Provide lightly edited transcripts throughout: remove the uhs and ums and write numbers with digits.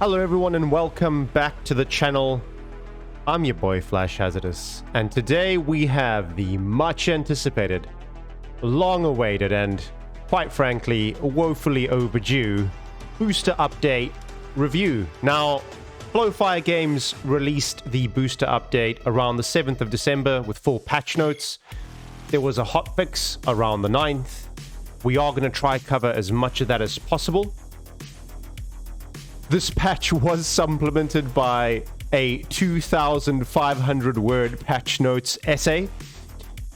Hello everyone and welcome back to the channel. I'm your boy Flash Hazardous, and today we have the much anticipated, long awaited and quite frankly woefully overdue booster update review. Now, Flowfire Games released the booster update around the 7th of December with full patch notes. There was a hotfix around the 9th. We are going to try cover as much of that as possible. This patch was supplemented by a 2,500 word patch notes essay.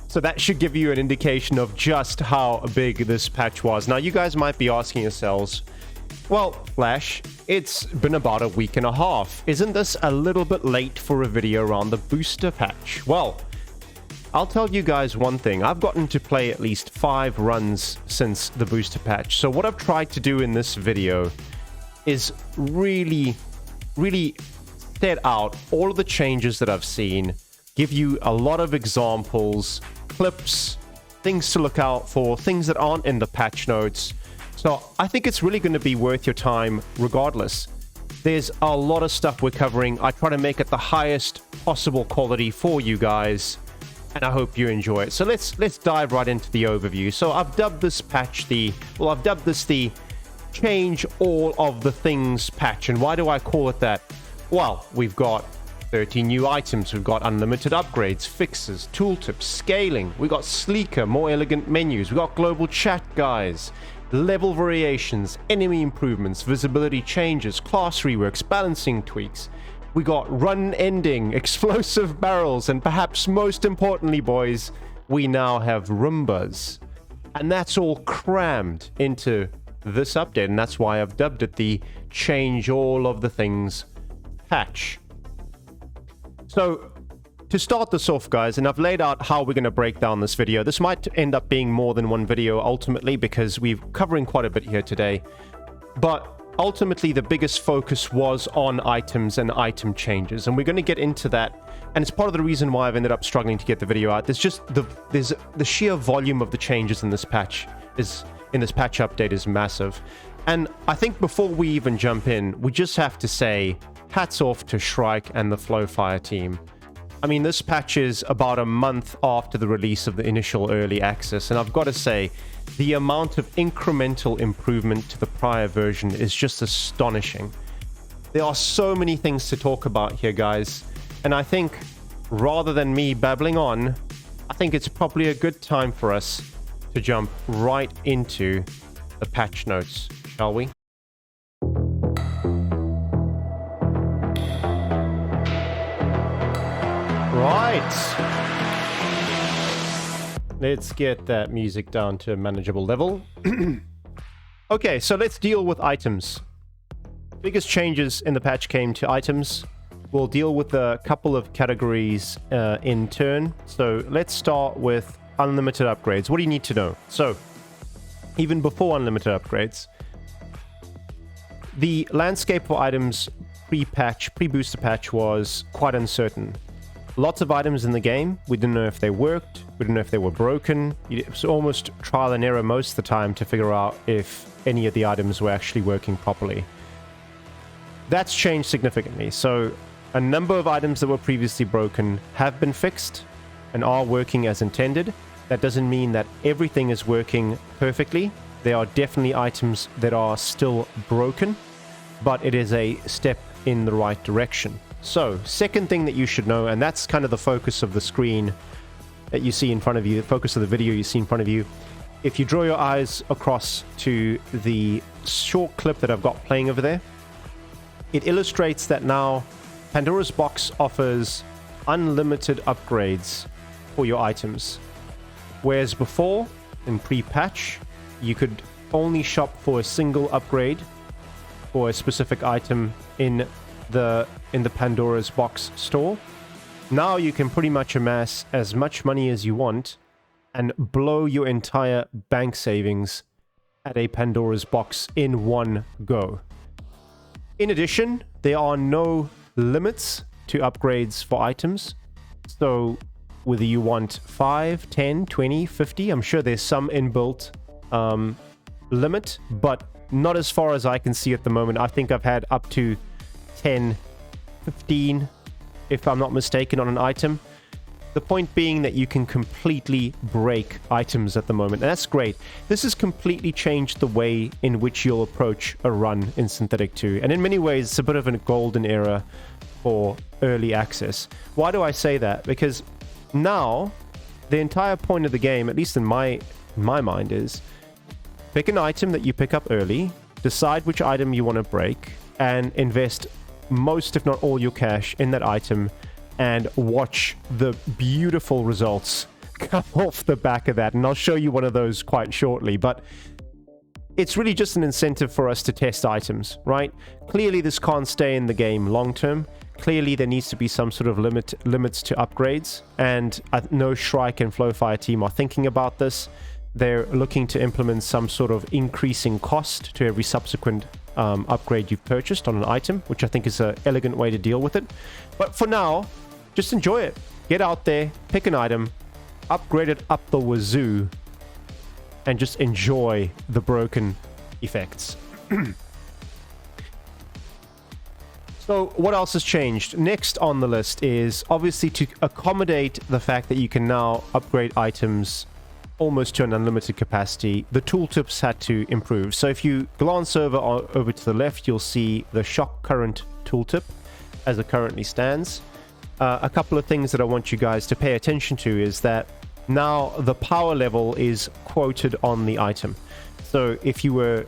So that should give you an indication of just how big this patch was. Now, you guys might be asking yourselves, well, Flash, it's been about a week and a half. Isn't this a little bit late for a video around the booster patch? Well, I'll tell you guys one thing. I've gotten to play at least 5 runs since the booster patch. So what I've tried to do in this video is really set out all of the changes that I've seen, give you a lot of examples, clips, things to look out for, things that aren't in the patch notes. So I think it's really going to be worth your time regardless. There's a lot of stuff we're covering. I try to make it the highest possible quality for you guys, and I hope you enjoy it. So let's dive right into the overview. So I've dubbed this patch the change all of the things patch. And why do I call it that? Well, we've got 13 new items, we've got unlimited upgrades, fixes, tooltips, scaling, we've got sleeker, more elegant menus, we've got global chat guys, level variations, enemy improvements, visibility changes, class reworks, balancing tweaks. We got run ending, explosive barrels, and perhaps most importantly, boys, we now have Roombas. And that's all crammed into this update, and that's why I've dubbed it the change all of the things patch. So to start this off, guys, and I've laid out how we're going to break down this video. This might end up being more than one video ultimately, because we're covering quite a bit here today, but ultimately the biggest focus was on items and item changes, and we're going to get into that. And it's part of the reason why I've ended up struggling to get the video out. There's the sheer volume of the changes in this patch update is massive. And I think before we even jump in, we just have to say hats off to Shrike and the Flowfire team. I mean, this patch is about a month after the release of the initial early access, and I've got to say the amount of incremental improvement to the prior version is just astonishing. There are so many things to talk about here, guys, and I think rather than me babbling on, I think it's probably a good time for us to jump right into the patch notes, shall we? Right. Let's get that music down to a manageable level. Okay, so let's deal with items. Biggest changes in the patch came to items. We'll deal with a couple of categories in turn. So let's start with unlimited upgrades. What do you need to know? So, even before unlimited upgrades, the landscape for items pre-booster patch was quite uncertain. Lots of items in the game, we didn't know if they worked, we didn't know if they were broken. It was almost trial and error most of the time to figure out if any of the items were actually working properly. That's changed significantly. So, a number of items that were previously broken have been fixed and are working as intended. That doesn't mean that everything is working perfectly. There are definitely items that are still broken, but it is a step in the right direction. So, second thing that you should know, and that's kind of the focus of the screen that you see in front of you, the focus of the video you see in front of you. If you draw your eyes across to the short clip that I've got playing over there, it illustrates that now Pandora's Box offers unlimited upgrades for your items. Whereas before, in pre-patch, you could only shop for a single upgrade for a specific item in the Pandora's Box store. Now you can pretty much amass as much money as you want and blow your entire bank savings at a Pandora's Box in one go. In addition, there are no limits to upgrades for items. So whether you want 5, 10, 20, 50, I'm sure there's some inbuilt limit, but not as far as I can see at the moment. I think I've had up to 10, 15, if I'm not mistaken, on an item. The point being that you can completely break items at the moment, and that's great. This has completely changed the way in which you'll approach a run in Synthetik 2, and in many ways it's a bit of a golden era for early access. Why do I say that? Because now the entire point of the game, at least in my mind, is pick an item that you pick up early, decide which item you want to break, and invest most, if not all, your cash in that item, and watch the beautiful results come off the back of that. And I'll show you one of those quite shortly, but it's really just an incentive for us to test items, right? Clearly this can't stay in the game long term. Clearly there needs to be some sort of limits to upgrades, and I know Shrike and Flowfire team are thinking about this. They're looking to implement some sort of increasing cost to every subsequent upgrade you've purchased on an item, which I think is an elegant way to deal with it. But for now, just enjoy it. Get out there, pick an item, upgrade it up the wazoo, and just enjoy the broken effects. So what else has changed? Next on the list is obviously to accommodate the fact that you can now upgrade items almost to an unlimited capacity. The tooltips had to improve. So if you glance over to the left, you'll see the shock current tooltip as it currently stands. A couple of things that I want you guys to pay attention to is that now the power level is quoted on the item. So if you were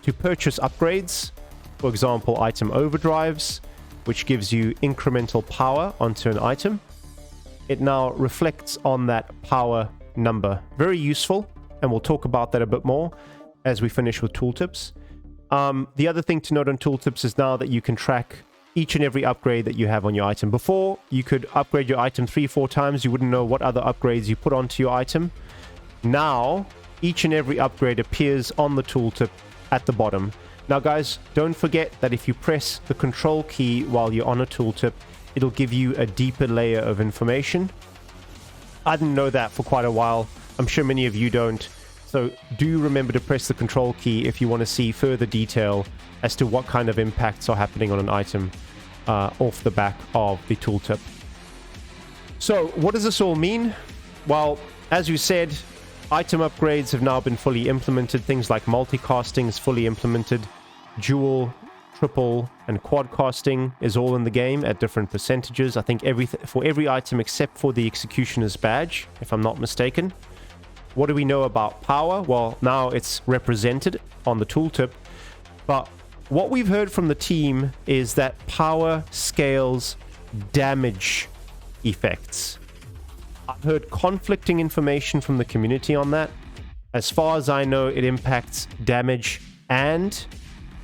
to purchase upgrades, for example, item overdrives, which gives you incremental power onto an item, it now reflects on that power number. Very useful, and we'll talk about that a bit more as we finish with tooltips. The other thing to note on tooltips is now that you can track each and every upgrade that you have on your item. Before, you could upgrade your item 3-4 times. You wouldn't know what other upgrades you put onto your item. Now, each and every upgrade appears on the tooltip at the bottom. Now, guys, don't forget that if you press the control key while you're on a tooltip, it'll give you a deeper layer of information. I didn't know that for quite a while. I'm sure many of you don't. So do remember to press the control key if you want to see further detail as to what kind of impacts are happening on an item off the back of the tooltip. So what does this all mean? Well, as you said, item upgrades have now been fully implemented. Things like multicasting is fully implemented. Dual, triple, and quad casting is all in the game at different percentages. I think for every item except for the Executioner's badge, if I'm not mistaken. What do we know about power? Well, now it's represented on the tooltip, but what we've heard from the team is that power scales damage effects. I've heard conflicting information from the community on that. As far as I know, it impacts damage and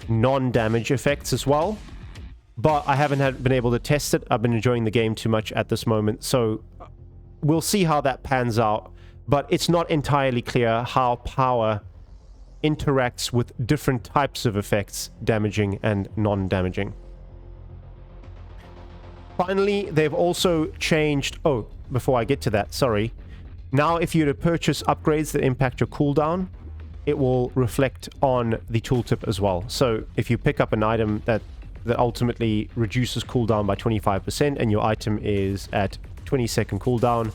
non-damage effects as well, but I haven't been able to test it. I've been enjoying the game too much at this moment, so we'll see how that pans out. But it's not entirely clear how power interacts with different types of effects, damaging and non-damaging. Finally, they've also changed... Oh, before I get to that, sorry. Now, if you were to purchase upgrades that impact your cooldown, it will reflect on the tooltip as well. So if you pick up an item that ultimately reduces cooldown by 25% and your item is at 20-second cooldown,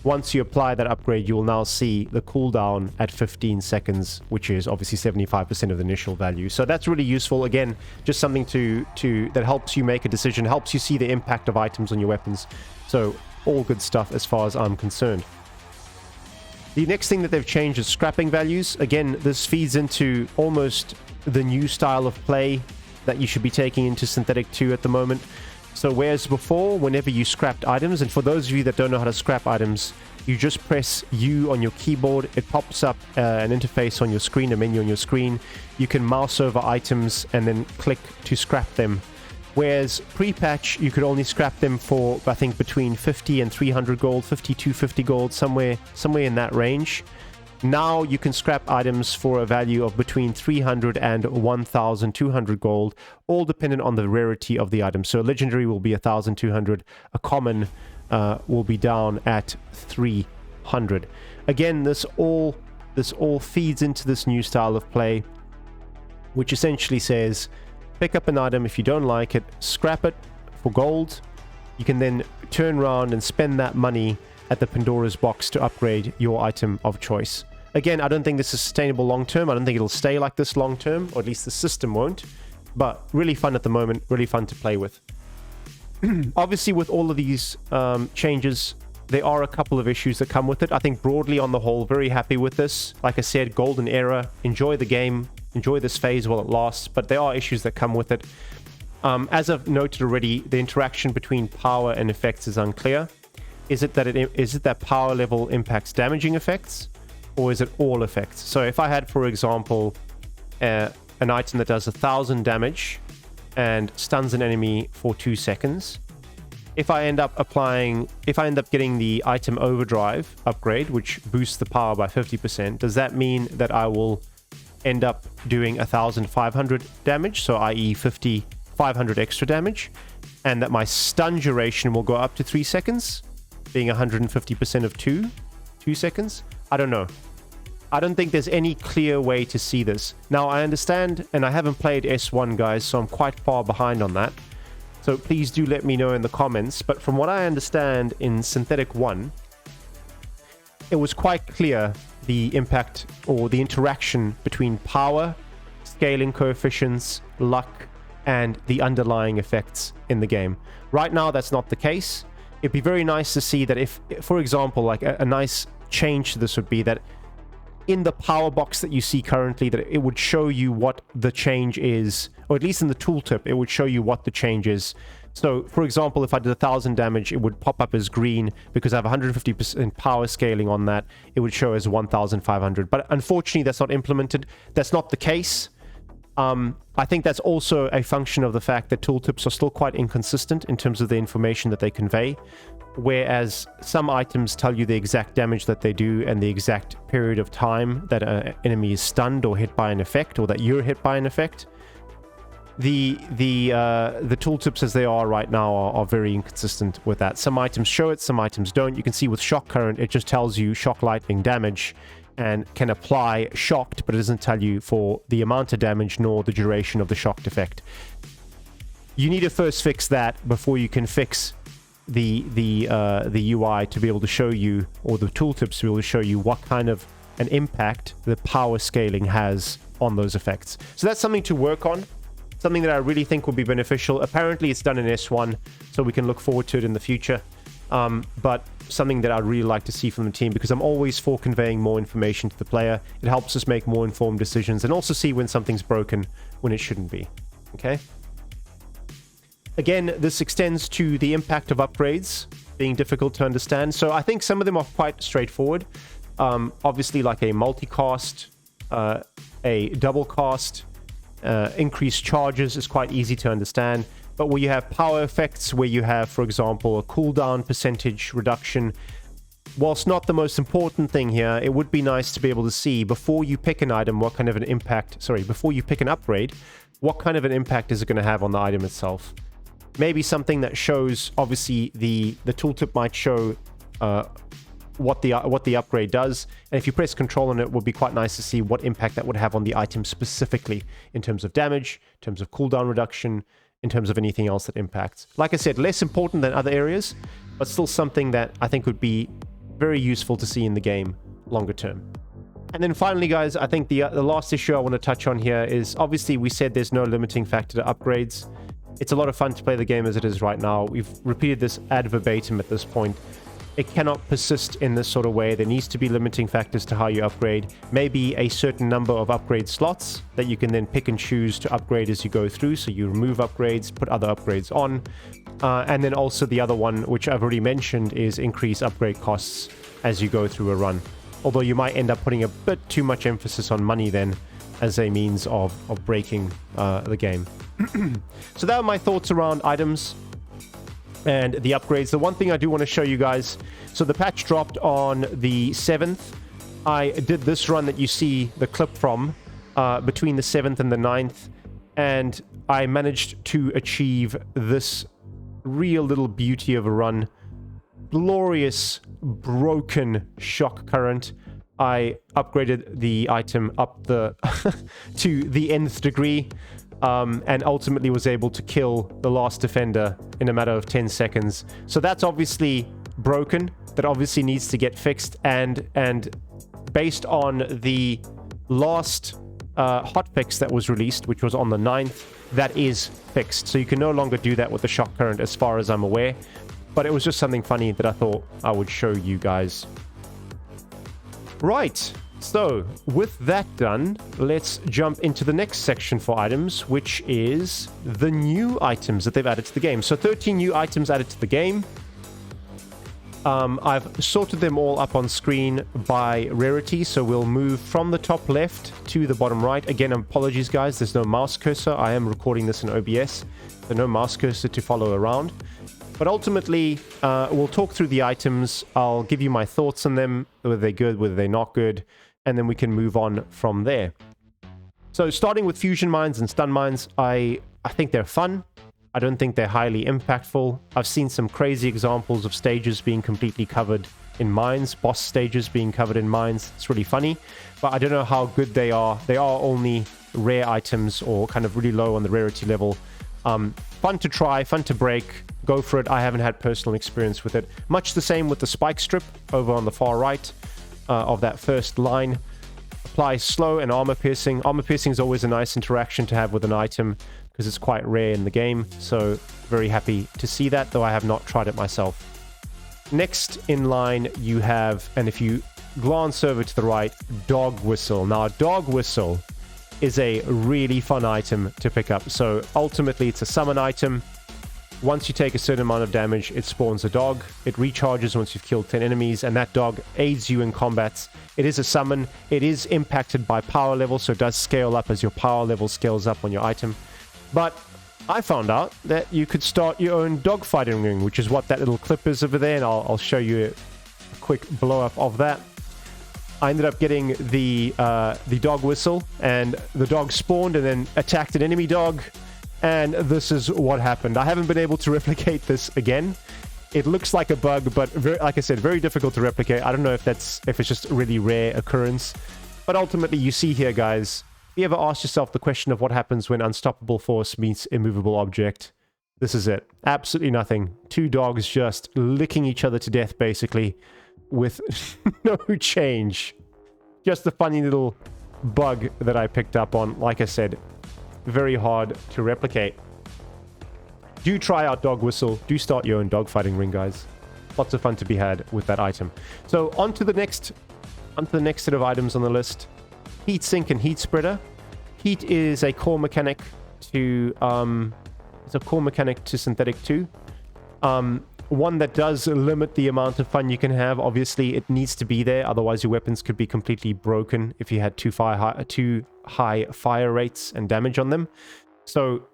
once you apply that upgrade, you will now see the cooldown at 15 seconds, which is obviously 75% of the initial value. So that's really useful. Again, just something that helps you make a decision, helps you see the impact of items on your weapons. So all good stuff as far as I'm concerned. The next thing that they've changed is scrapping values. Again, this feeds into almost the new style of play that you should be taking into Synthetik 2 at the moment. So whereas before, whenever you scrapped items, and for those of you that don't know how to scrap items, you just press U on your keyboard. It pops up an interface on your screen, a menu on your screen. You can mouse over items and then click to scrap them. Whereas pre-patch, you could only scrap them for, I think, between 50 and 300 gold, 50 to 50 gold, somewhere in that range. Now you can scrap items for a value of between 300 and 1,200 gold, all dependent on the rarity of the item. So a legendary will be 1,200, a common will be down at 300. Again, this all feeds into this new style of play, which essentially says pick up an item. If you don't like it, scrap it for gold. You can then turn around and spend that money at the Pandora's box to upgrade your item of choice. Again, I don't think this is sustainable long term. I don't think it'll stay like this long term, or at least the system won't. But really fun at the moment, really fun to play with. Obviously, with all of these changes, there are a couple of issues that come with it. I think broadly on the whole, very happy with this. Like I said, golden era. Enjoy the game. Enjoy this phase while it lasts. But there are issues that come with it. As I've noted already, the interaction between power and effects is unclear. Is it that power level impacts damaging effects, or is it all effects? So if I had, for example, an item that does 1,000 damage and stuns an enemy for 2 seconds, if I end up getting the item overdrive upgrade, which boosts the power by 50%, does that mean that I will end up doing 1,500 damage, so i.e. 500 extra damage, and that my stun duration will go up to 3 seconds, being 150% of 2 seconds? I don't know. I don't think there's any clear way to see this. Now, I understand, and I haven't played S1, guys, so I'm quite far behind on that. So please do let me know in the comments. But from what I understand in Synthetik 1, it was quite clear the impact or the interaction between power, scaling coefficients, luck, and the underlying effects in the game. Right now, that's not the case. It'd be very nice to see that if, for example, like a nice change to this would be that in the power box that you see currently, that it would show you what the change is, or at least in the tooltip, it would show you what the change is. So, for example, if I did 1,000 damage, it would pop up as green because I have 150% power scaling on that. It would show as 1,500. But unfortunately, that's not implemented. That's not the case. I think that's also a function of the fact that tooltips are still quite inconsistent in terms of the information that they convey. Whereas some items tell you the exact damage that they do and the exact period of time that an enemy is stunned or hit by an effect, or that you're hit by an effect. The tooltips as they are right now are very inconsistent with that. Some items show it, some items don't. You can see with shock current, it just tells you shock lightning damage and can apply shocked, but it doesn't tell you for the amount of damage nor the duration of the shocked effect. You need to first fix that before you can fix the UI to be able to show you, or the tooltips to be able to show you what kind of an impact the power scaling has on those effects. So that's something to work on, something that I really think will be beneficial. Apparently it's done in S1, so we can look forward to it in the future. But something that I'd really like to see from the team, because I'm always for conveying more information to the player. It helps us make more informed decisions and also see when something's broken when it shouldn't be. Okay? Again, this extends to the impact of upgrades being difficult to understand. So I think some of them are quite straightforward. Obviously, like a multicast, a double cast, increased charges is quite easy to understand. But where you have power effects, where you have, for example, a cooldown percentage reduction, whilst not the most important thing here, it would be nice to be able to see before you pick an item what kind of an impact, before you pick an upgrade, what kind of an impact is it going to have on the item itself. Maybe something that shows, obviously, the tooltip might show what the upgrade does, and if you press control on it, it would be quite nice to see what impact that would have on the item specifically, in terms of damage, in terms of cooldown reduction, in terms of anything else that impacts. Like I said, less important than other areas, but still something that I think would be very useful to see in the game longer term. And then finally, guys, I think the last issue I want to touch on here is, obviously, we said there's no limiting factor to upgrades. It's a lot of fun to play the game as it is right now. We've repeated this ad verbatim at this point. It cannot persist in this sort of way. There needs to be limiting factors to how you upgrade. Maybe a certain number of upgrade slots that you can then pick and choose to upgrade as you go through. So you remove upgrades, put other upgrades on. And then also the other one, which I've already mentioned, is increase upgrade costs as you go through a run. Although you might end up putting a bit too much emphasis on money then as a means of breaking the game. So that are my thoughts around items and the upgrades. The one thing I do want to show you guys, so the patch dropped on the 7th. I did this run that you see the clip from between the 7th and the 9th, and I managed to achieve this real little beauty of a run. Glorious broken shock current. I upgraded the item up the to the nth degree. and ultimately was able to kill the last defender in a matter of 10 seconds. So that's obviously broken. That obviously needs to get fixed, and based on the last hotfix that was released, which was on the 9th, that is fixed. So you can no longer do that with the shock current as far as I'm aware. But it was just something funny that I thought I would show you guys. Right, so with that done, let's jump into the next section for items, which is the new items that they've added to the game. So 13 new items added to the game. I've sorted them all up on screen by rarity, so we'll move from the top left to the bottom right. Again, apologies guys, there's no mouse cursor. I am recording this in OBS, so no mouse cursor to follow around. But ultimately, we'll talk through the items. I'll give you my thoughts on them, whether they're good, whether they're not good, and then we can move on from there. So starting with fusion mines and stun mines, I think they're fun. I don't think they're highly impactful. I've seen some crazy examples of stages being completely covered in mines, boss stages being covered in mines. It's really funny, but I don't know how good they are. They are only rare items or kind of really low on the rarity level. Fun to try, fun to break. Go for it. I haven't had personal experience with it. Much the same with the spike strip over on the far right of that first line. Apply slow and armor piercing. Armor piercing is always a nice interaction to have with an item because it's quite rare in the game. So very happy to see that, though I have not tried it myself. Next in line you have, and if you glance over to the right, Dog Whistle. Now Dog Whistle is a really fun item to pick up. So ultimately it's a summon item. Once you take a certain amount of damage, it spawns a dog. It recharges once you've killed 10 enemies, and that dog aids you in combats. It is a summon. It is impacted by power level, so it does scale up as your power level scales up on your item. But I found out that you could start your own dogfighting ring, which is what that little clip is over there, and I'll show you a quick blow-up of that. I ended up getting the dog whistle, and the dog spawned and then attacked an enemy dog. And this is what happened. I haven't been able to replicate this again. It looks like a bug, but like I said, very difficult to replicate. I don't know if it's just a really rare occurrence. But ultimately, you see here, guys, if you ever ask yourself the question of what happens when unstoppable force meets immovable object, this is it. Absolutely nothing. Two dogs just licking each other to death, basically, with no change. Just a funny little bug that I picked up on. Like I said, very hard to replicate. Do try out Dog Whistle. Do start your own dogfighting ring, guys. Lots of fun to be had with that item. So on to the next set of items on the list. Heat Sink and Heat Spreader. Heat is a core mechanic to Synthetik 2. One that does limit the amount of fun you can have. Obviously, it needs to be there, otherwise your weapons could be completely broken if you had too high fire rates and damage on them. So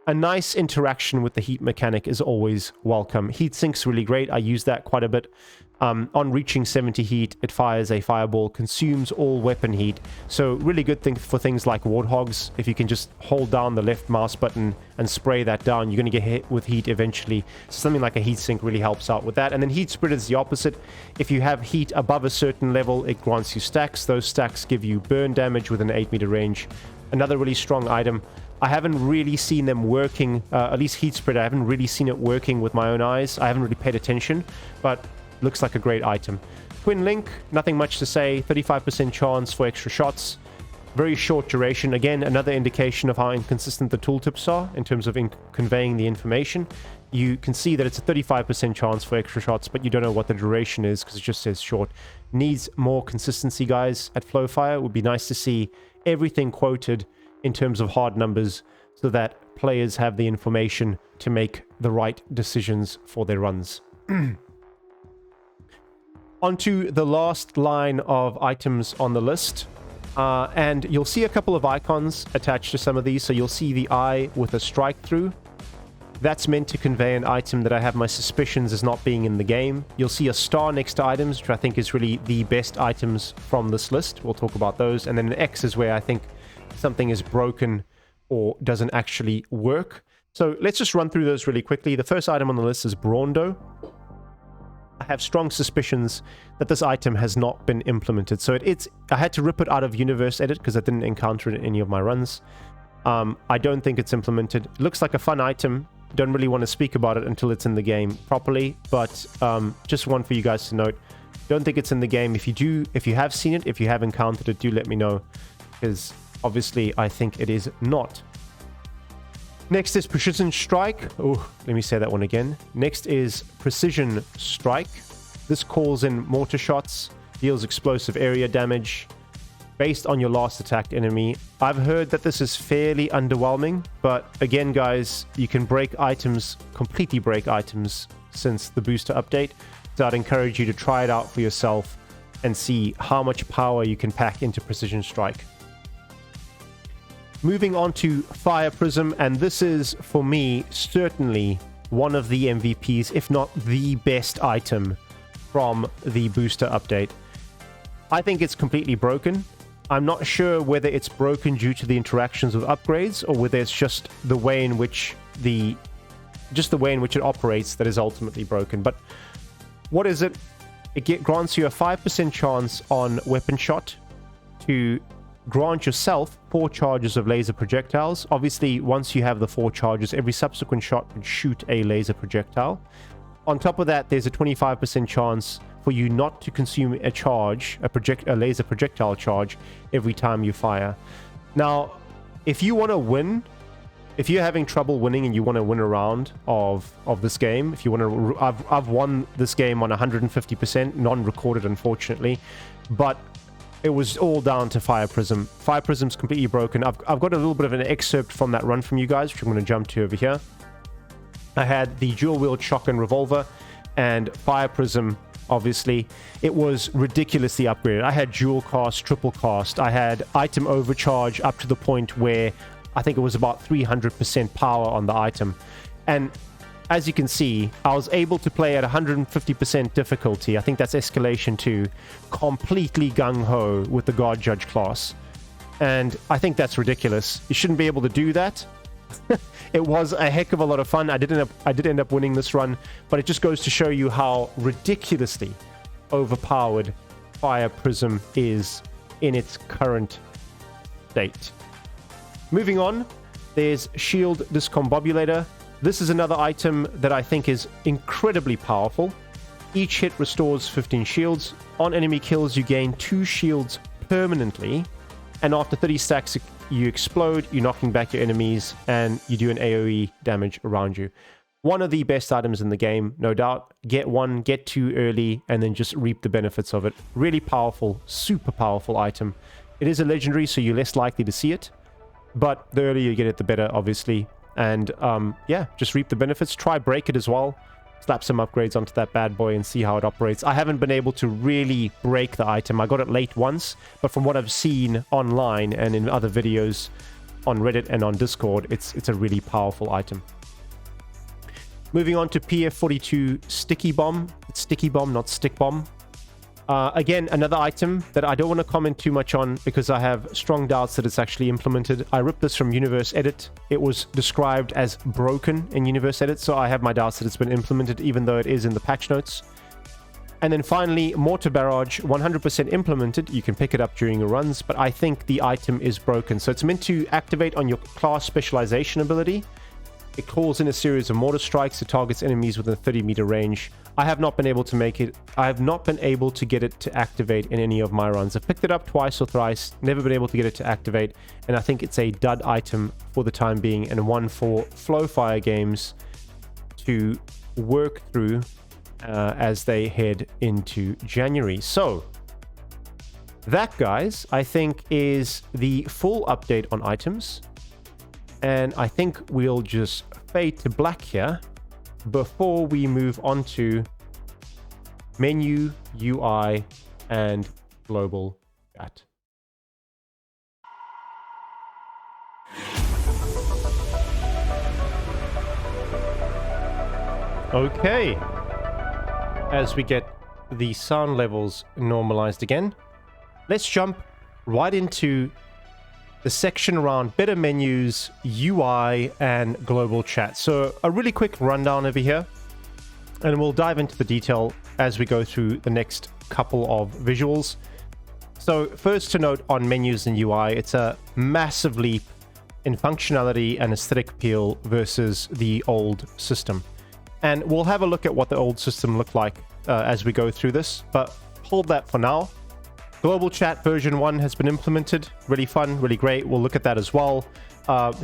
a nice interaction with the heat mechanic is always welcome. Heat Sink's really great. I use that quite a bit. On reaching 70 heat, it fires a fireball, consumes all weapon heat. So really good thing for things like warthogs. If you can just hold down the left mouse button and spray that down, you're going to get hit with heat eventually. So something like a heat sink really helps out with that. And then heat spreader is the opposite. If you have heat above a certain level, it grants you stacks. Those stacks give you burn damage with an 8-meter range. Another really strong item. I haven't really seen them working, at least heat spreader, I haven't really seen it working with my own eyes. I haven't really paid attention, but looks like a great item. Twin Link, nothing much to say. 35% chance for extra shots. Very short duration. Again, another indication of how inconsistent the tooltips are in terms of conveying the information. You can see that it's a 35% chance for extra shots, but you don't know what the duration is because it just says short. Needs more consistency, guys, at Flowfire. It would be nice to see everything quoted in terms of hard numbers so that players have the information to make the right decisions for their runs. Onto the last line of items on the list. And you'll see a couple of icons attached to some of these. So you'll see the eye with a strike through. That's meant to convey an item that I have my suspicions is not being in the game. You'll see a star next to items, which I think is really the best items from this list. We'll talk about those. And then an X is where I think something is broken or doesn't actually work. So let's just run through those really quickly. The first item on the list is Braundo. I have strong suspicions that this item has not been implemented. So I had to rip it out of Universe Edit because I didn't encounter it in any of my runs. I don't think it's implemented. It looks like a fun item. Don't really want to speak about it until it's in the game properly, but just one for you guys to note. Don't think it's in the game. If you have seen it, if you have encountered it, do let me know, because obviously I think it is not. Next is Precision Strike. Oh, let me say that one again. Next is Precision Strike. This calls in mortar shots, deals explosive area damage based on your last attacked enemy. I've heard that this is fairly underwhelming, but again, guys, you can break items, completely break items since the booster update. So I'd encourage you to try it out for yourself and see how much power you can pack into Precision Strike. Moving on to Fire Prism, and this is, for me, certainly one of the MVPs, if not the best item from the booster update. I think it's completely broken. I'm not sure whether it's broken due to the interactions with upgrades, or whether it's just the way in which it operates that is ultimately broken. But what is it? It grants you a 5% chance on weapon shot to grant yourself 4 charges of laser projectiles. Obviously, once you have the 4 charges, every subsequent shot would shoot a laser projectile. On top of that, there's a 25% chance for you not to consume a laser projectile charge every time you fire. Now, if you want to win, if you're having trouble winning and you want to win a round of this game, if you want to, I've won this game on 150%, non-recorded unfortunately, but it was all down to Fire Prism. Fire Prism's completely broken. I've got a little bit of an excerpt from that run from you guys, which I'm going to jump to over here. I had the dual-wield shotgun revolver and Fire Prism. Obviously, it was ridiculously upgraded. I had dual cast, triple cast. I had item overcharge up to the point where I think it was about 300% power on the item. And as you can see, I was able to play at 150% difficulty. I think that's escalation 2, completely gung-ho with the Guard Judge class. And I think that's ridiculous. You shouldn't be able to do that. It was a heck of a lot of fun. I did end up winning this run, but it just goes to show you how ridiculously overpowered Fire Prism is in its current state. Moving on, there's Shield Discombobulator. This is another item that I think is incredibly powerful. Each hit restores 15 shields. On enemy kills, you gain 2 shields permanently, and after 30 stacks, you explode, you're knocking back your enemies, and you do an AoE damage around you. One of the best items in the game, no doubt. Get 1, get 2 early, and then just reap the benefits of it. Really powerful, super powerful item. It is a legendary, so you're less likely to see it, but the earlier you get it, the better, obviously. And yeah, just reap the benefits. Try break it as well. Slap some upgrades onto that bad boy and see how it operates. I haven't been able to really break the item. I got it late once, but from what I've seen online and in other videos on Reddit and on Discord, it's a really powerful item. Moving on to PF42 Sticky Bomb. It's Sticky Bomb, not Stick Bomb. Again, another item that I don't want to comment too much on because I have strong doubts that it's actually implemented. I ripped this from Universe Edit. It was described as broken in Universe Edit, so I have my doubts that it's been implemented, even though it is in the patch notes. And then finally, Mortar Barrage, 100% implemented. You can pick it up during your runs, but I think the item is broken. So it's meant to activate on your class specialization ability. It calls in a series of mortar strikes that targets enemies within a 30-meter range. I have not been able to make it. I have not been able to get it to activate in any of my runs. I've picked it up twice or thrice, never been able to get it to activate, and I think it's a dud item for the time being, and one for Flowfire games to work through as they head into January. So that, guys, I think is the full update on items. And I think we'll just fade to black here before we move on to menu, UI, and global chat. Okay. As we get the sound levels normalized again, let's jump right into the section around better menus, UI, and global chat. So a really quick rundown over here, and we'll dive into the detail as we go through the next couple of visuals. So first to note on menus and UI, it's a massive leap in functionality and aesthetic appeal versus the old system. And we'll have a look at what the old system looked like as we go through this, but hold that for now. Global chat version 1 has been implemented. Really fun, really great. We'll look at that as well.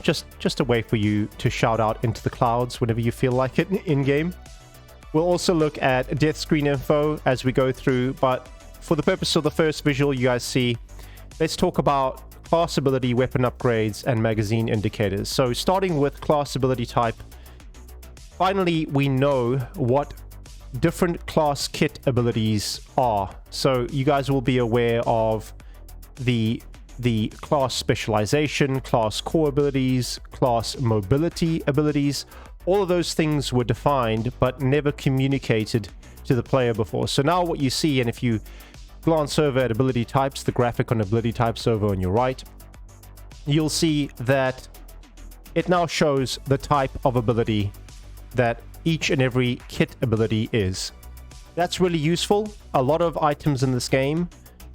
Just a way for you to shout out into the clouds whenever you feel like it in-game. We'll also look at death screen info as we go through, but for the purpose of the first visual you guys see, let's talk about class ability, weapon upgrades, and magazine indicators. So starting with class ability type, finally we know what different class kit abilities are. So you guys will be aware of the class specialization, class core abilities, class mobility abilities. All of those things were defined but never communicated to the player before. So now what you see, and if you glance over at ability types, the graphic on ability types over on your right, you'll see that it now shows the type of ability that each and every kit ability is. That's really useful. A lot of items in this game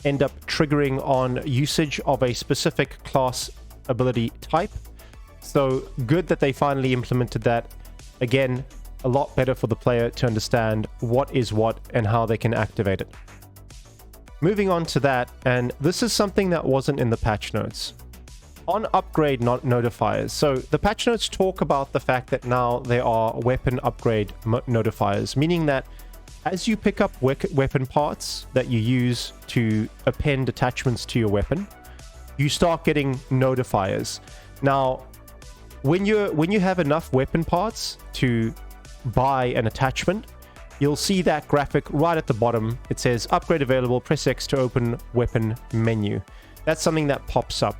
end up triggering on usage of a specific class ability type. So good that they finally implemented that. Again, a lot better for the player to understand what is what and how they can activate it. Moving on to that, and this is something that wasn't in the patch notes. On upgrade notifiers, so the patch notes talk about the fact that now there are weapon upgrade notifiers, meaning that as you pick up weapon parts that you use to append attachments to your weapon, you start getting notifiers. Now, when you have enough weapon parts to buy an attachment, you'll see that graphic right at the bottom. It says upgrade available, press X to open weapon menu. That's something that pops up.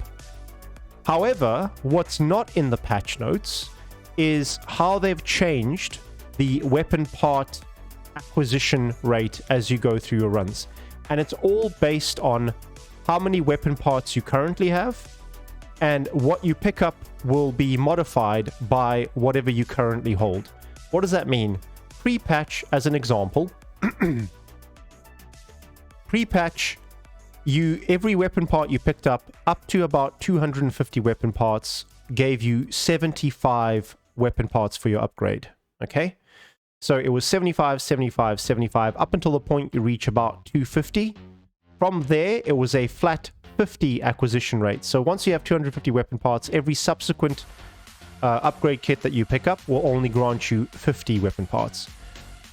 However, what's not in the patch notes is how they've changed the weapon part acquisition rate as you go through your runs. And it's all based on how many weapon parts you currently have, and what you pick up will be modified by whatever you currently hold. What does that mean? Pre-patch, as an example, pre-patch, every weapon part you picked up to about 250 weapon parts gave you 75 weapon parts for your upgrade. Okay, so it was 75, 75, 75 up until the point you reach about 250. From there, it was a flat 50 acquisition rate. So once you have 250 weapon parts, every subsequent upgrade kit that you pick up will only grant you 50 weapon parts.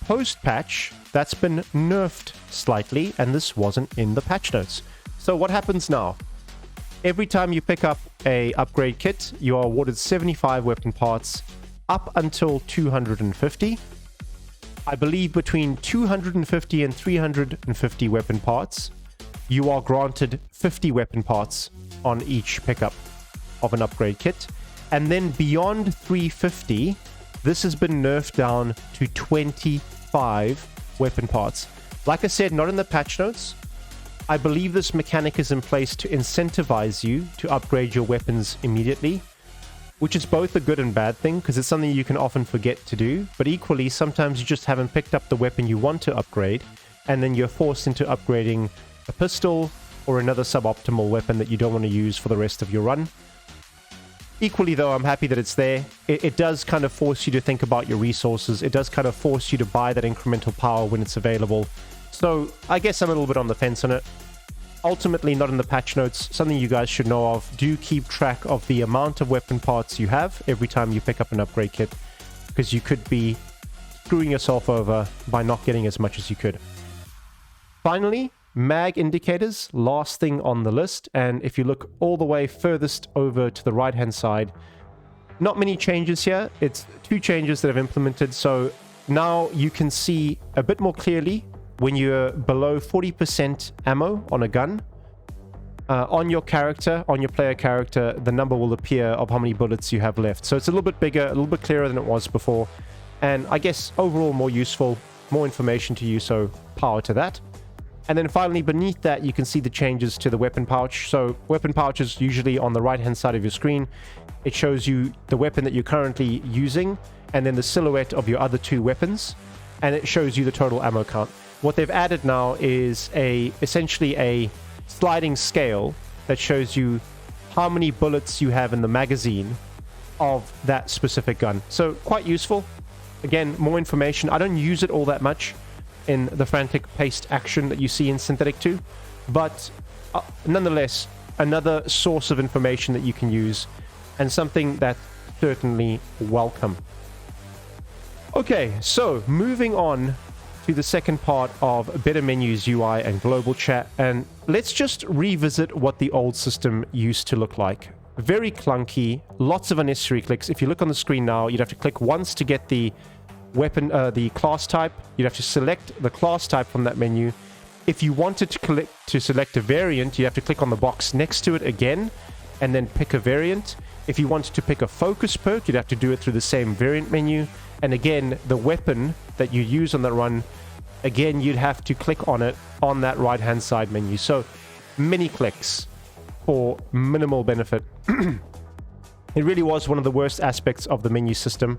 Post-patch, that's been nerfed slightly, and this wasn't in the patch notes. So what happens now? Every time you pick up a upgrade kit, you are awarded 75 weapon parts up until 250. I believe between 250 and 350 weapon parts, you are granted 50 weapon parts on each pickup of an upgrade kit. And then beyond 350, this has been nerfed down to 25 weapon parts. Like I said, not in the patch notes. I believe this mechanic is in place to incentivize you to upgrade your weapons immediately, which is both a good and bad thing, because it's something you can often forget to do. But equally, sometimes you just haven't picked up the weapon you want to upgrade, and then you're forced into upgrading a pistol or another suboptimal weapon that you don't want to use for the rest of your run. Equally, though, I'm happy that it's there. It does kind of force you to think about your resources. It does kind of force you to buy that incremental power when it's available. So I guess I'm a little bit on the fence on it. Ultimately, not in the patch notes. Something you guys should know of. Do keep track of the amount of weapon parts you have every time you pick up an upgrade kit, because you could be screwing yourself over by not getting as much as you could. Finally, mag indicators, last thing on the list, and if you look all the way furthest over to the right hand side, not many changes here. It's two changes that I've implemented. So now you can see a bit more clearly when you're below 40% ammo on a gun. On your character, on your player character, the number will appear of how many bullets you have left. So it's a little bit bigger, a little bit clearer than it was before, and I guess overall more useful, more information to you, so power to that. And then finally, beneath that, you can see the changes to the weapon pouch. So weapon pouch is usually on the right-hand side of your screen. It shows you the weapon that you're currently using, and then the silhouette of your other two weapons, and it shows you the total ammo count. What they've added now is essentially a sliding scale that shows you how many bullets you have in the magazine of that specific gun. So quite useful. Again, more information. I don't use it all that much in the frantic paste action that you see in Synthetik 2, but nonetheless, another source of information that you can use, and something that's certainly welcome. Okay, so moving on to the second part of Better Menus UI and Global Chat, and let's just revisit what the old system used to look like. Very clunky, lots of unnecessary clicks. If you look on the screen now, you'd have to click once to get the weapon, the class type. You'd have to select the class type from that menu. If you wanted to select a variant, you have to click on the box next to it again and then pick a variant. If you wanted to pick a focus perk, you'd have to do it through the same variant menu. And again, the weapon that you use on that run, again, you'd have to click on it on that right-hand side menu. So many clicks for minimal benefit. It really was one of the worst aspects of the menu system,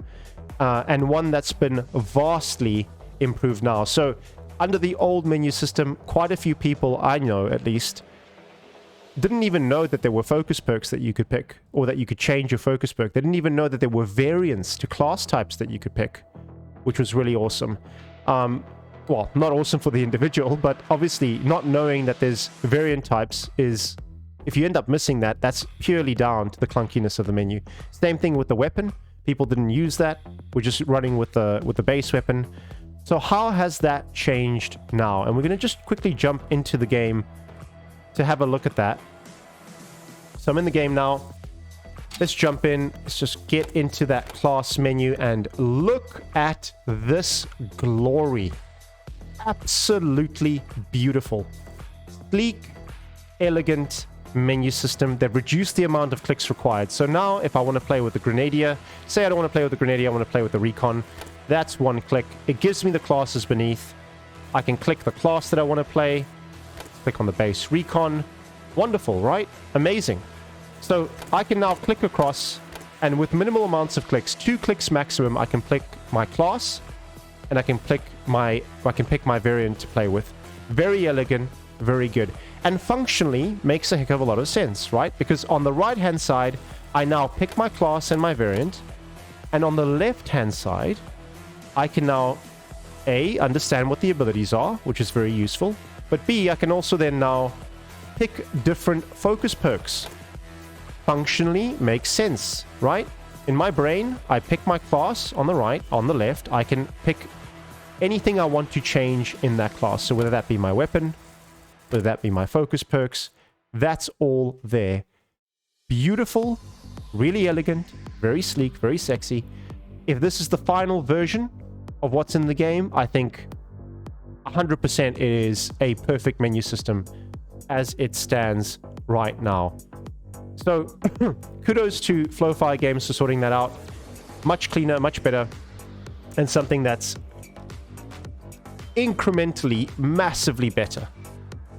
and one that's been vastly improved now. So under the old menu system, quite a few people I know, at least, didn't even know that there were focus perks that you could pick, or that you could change your focus perk. They didn't even know that there were variants to class types that you could pick, which was really awesome. Well, not awesome for the individual, but obviously not knowing that there's variant types is, if you end up missing that, that's purely down to the clunkiness of the menu. Same thing with the weapon. People didn't use that. We're just running with the base weapon. So how has that changed now? And we're going to just quickly jump into the game to have a look at that. So I'm in the game now. Let's jump in. Let's just get into that class menu and look at this glory. Absolutely beautiful. Sleek, elegant menu system. They've reduced the amount of clicks required. So now if I want to play with the Grenadier, say I don't want to play with the Grenadier, I want to play with the Recon, that's one click. It gives me the classes beneath. I can click the class that I want to play. Click on the base Recon. Wonderful, right? Amazing. So I can now click across, and with minimal amounts of clicks, 2 clicks maximum, I can pick my class, and I can pick my variant to play with. Very elegant, very good, and functionally makes a heck of a lot of sense, right? Because on the right hand side, I now pick my class and my variant, and on the left hand side, I can now A, understand what the abilities are, which is very useful, but B, I can also then now pick different focus perks. Functionally makes sense, right? In my brain, I pick my class on the right, on the left, I can pick anything I want to change in that class. So whether that be my weapon, whether that be my focus perks, that's all there. Beautiful, really elegant, very sleek, very sexy. If this is the final version of what's in the game, I think 100% it is a perfect menu system as it stands right now. So kudos to Flowfire Games for sorting that out. Much cleaner, much better, and something that's incrementally, massively better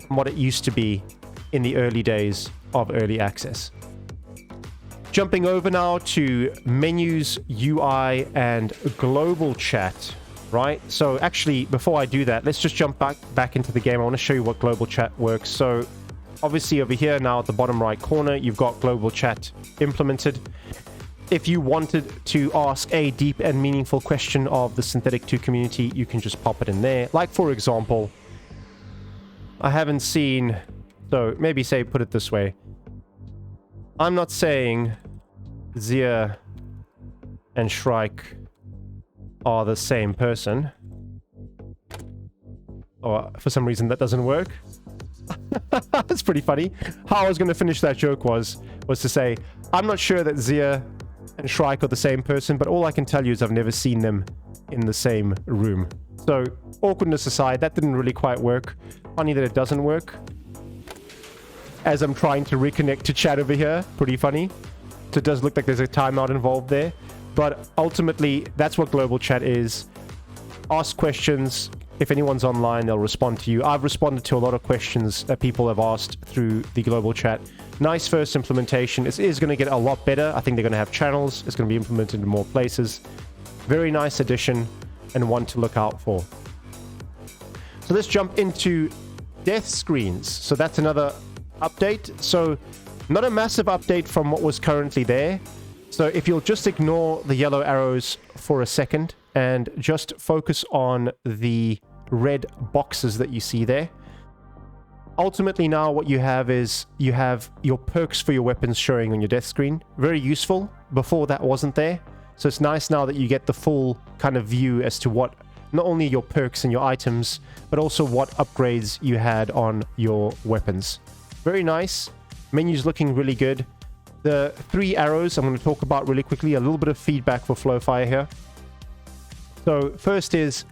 than what it used to be in the early days of early access. Jumping over now to menus, UI, and global chat, right? So actually, before I do that, let's just jump back into the game. I want to show you what global chat works. So obviously over here now at the bottom right corner, you've got global chat implemented. If you wanted to ask a deep and meaningful question of the Synthetik 2 community, you can just pop it in there. Like, for example, I haven't seen... So maybe say, put it this way. I'm not saying Zia and Shrike are the same person. Or for some reason that doesn't work. That's pretty funny. How I was going to finish that joke was to say, I'm not sure that Zia and Shrike are the same person, but all I can tell you is I've never seen them in the same room. So, awkwardness aside, that didn't really quite work. Funny that it doesn't work. As I'm trying to reconnect to chat over here. Pretty funny. So it does look like there's a timeout involved there. But ultimately, that's what global chat is. Ask questions. If anyone's online, they'll respond to you. I've responded to a lot of questions that people have asked through the global chat. Nice first implementation. It is going to get a lot better. I think they're going to have channels. It's going to be implemented in more places. Very nice addition and one to look out for. So let's jump into death screens. So that's another update. So Not a massive update from what was currently there. So if you'll just ignore the yellow arrows for a second and just focus on the red boxes that you see there. Ultimately now what you have is you have your perks for your weapons showing on your death screen. Very useful. Before that wasn't there. So it's nice now that you get the full kind of view as to what, not only your perks and your items, but also what upgrades you had on your weapons. Very nice. Menu's looking really good. The 3 arrows I'm going to talk about really quickly. A little bit of feedback for Flowfire here. So first is,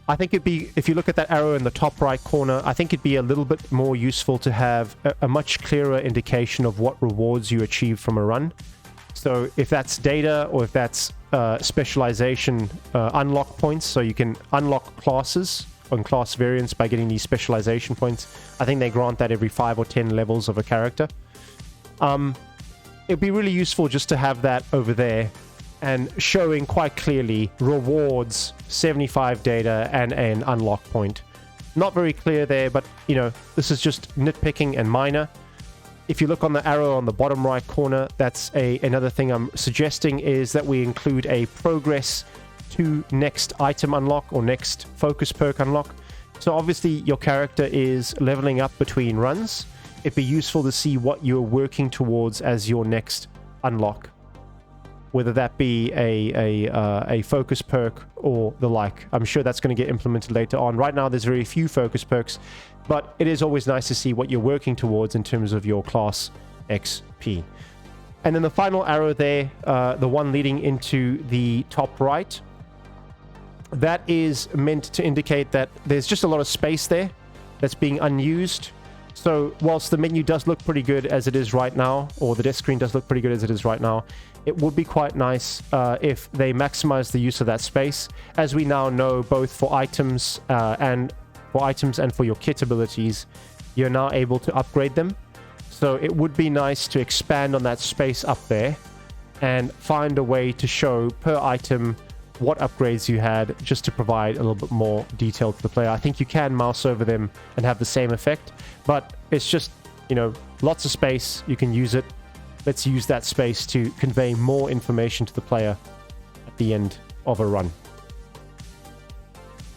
I think it'd be, if you look at that arrow in the top right corner, I think it'd be a little bit more useful to have a much clearer indication of what rewards you achieve from a run. So if that's data or if that's specialization unlock points, so you can unlock classes on class variants by getting these specialization points. I think they grant that every 5 or 10 levels of a character. It'd be really useful just to have that over there and showing quite clearly rewards, 75 data, and an unlock point. Not very clear there, but, you know, this is just nitpicking and minor. If you look on the arrow on the bottom right corner, that's another thing I'm suggesting is that we include a progress to next item unlock or next focus perk unlock. So obviously your character is leveling up between runs. It'd be useful to see what you're working towards as your next unlock. Whether that be a focus perk or the like. I'm sure that's going to get implemented later on. Right now, there's very few focus perks, but it is always nice to see what you're working towards in terms of your class XP. And then the final arrow there, the one leading into the top right, that is meant to indicate that there's just a lot of space there that's being unused. So whilst the menu does look pretty good as it is right now, or the desk screen does look pretty good as it is right now, it would be quite nice if they maximize the use of that space. As we now know, both for items and for your kit abilities, you're now able to upgrade them. So it would be nice to expand on that space up there and find a way to show per item what upgrades you had, just to provide a little bit more detail to the player. I think you can mouse over them and have the same effect, but it's just, you know, lots of space. You can use it. Let's use that space to convey more information to the player at the end of a run.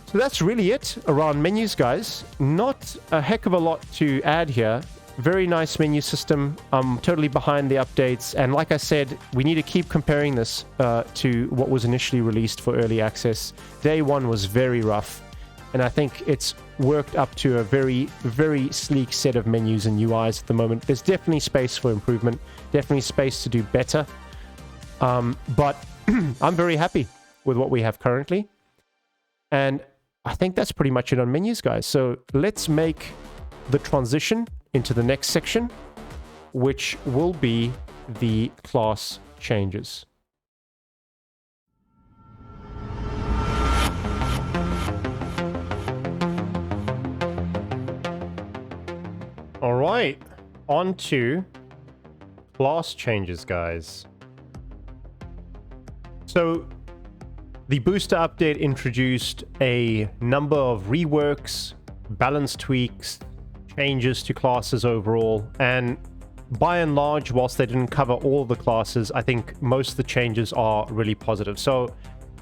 So that's really it around menus, guys. Not a heck of a lot to add here. Very nice menu system. I'm totally behind the updates. And like I said, we need to keep comparing this to what was initially released for early access. Day one was very rough. And I think it's worked up to a very, very sleek set of menus and UIs at the moment. There's definitely space for improvement. Definitely space to do better. But I'm very happy with what we have currently. And I think that's pretty much it on menus, guys. So let's make the transition into the next section, which will be the class changes. All right, on to class changes, guys. So the booster update introduced a number of reworks, balance tweaks, changes to classes overall, and by and large, whilst they didn't cover all the classes, I think most of the changes are really positive. So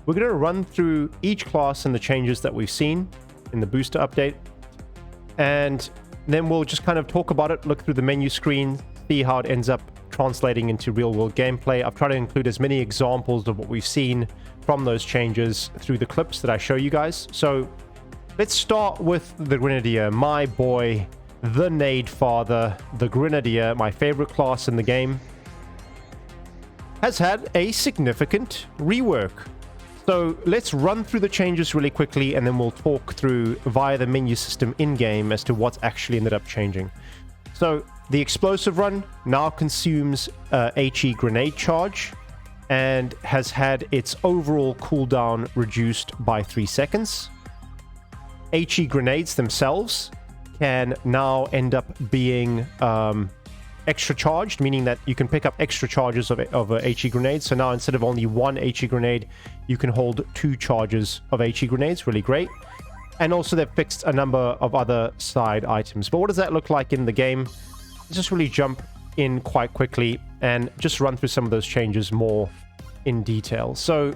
we're going to run through each class and the changes that we've seen in the booster update, and then we'll just kind of talk about it, look through the menu screen, see how it ends up translating into real-world gameplay. I've tried to include as many examples of what we've seen from those changes through the clips that I show you guys. So let's start with the Grenadier, my boy, the Nade Father. The Grenadier, my favorite class in the game, has had a significant rework. So let's run through the changes really quickly, and then we'll talk through via the menu system in-game as to what's actually ended up changing. So the explosive run now consumes HE grenade charge and has had its overall cooldown reduced by 3 seconds. HE grenades themselves can now end up being extra charged, meaning that you can pick up extra charges of a HE grenade. So now instead of only 1 HE grenade, you can hold 2 charges of HE grenades. Really great. And also they've fixed a number of other side items. But what does that look like in the game? Let's just really jump in quite quickly and just run through some of those changes more in detail. So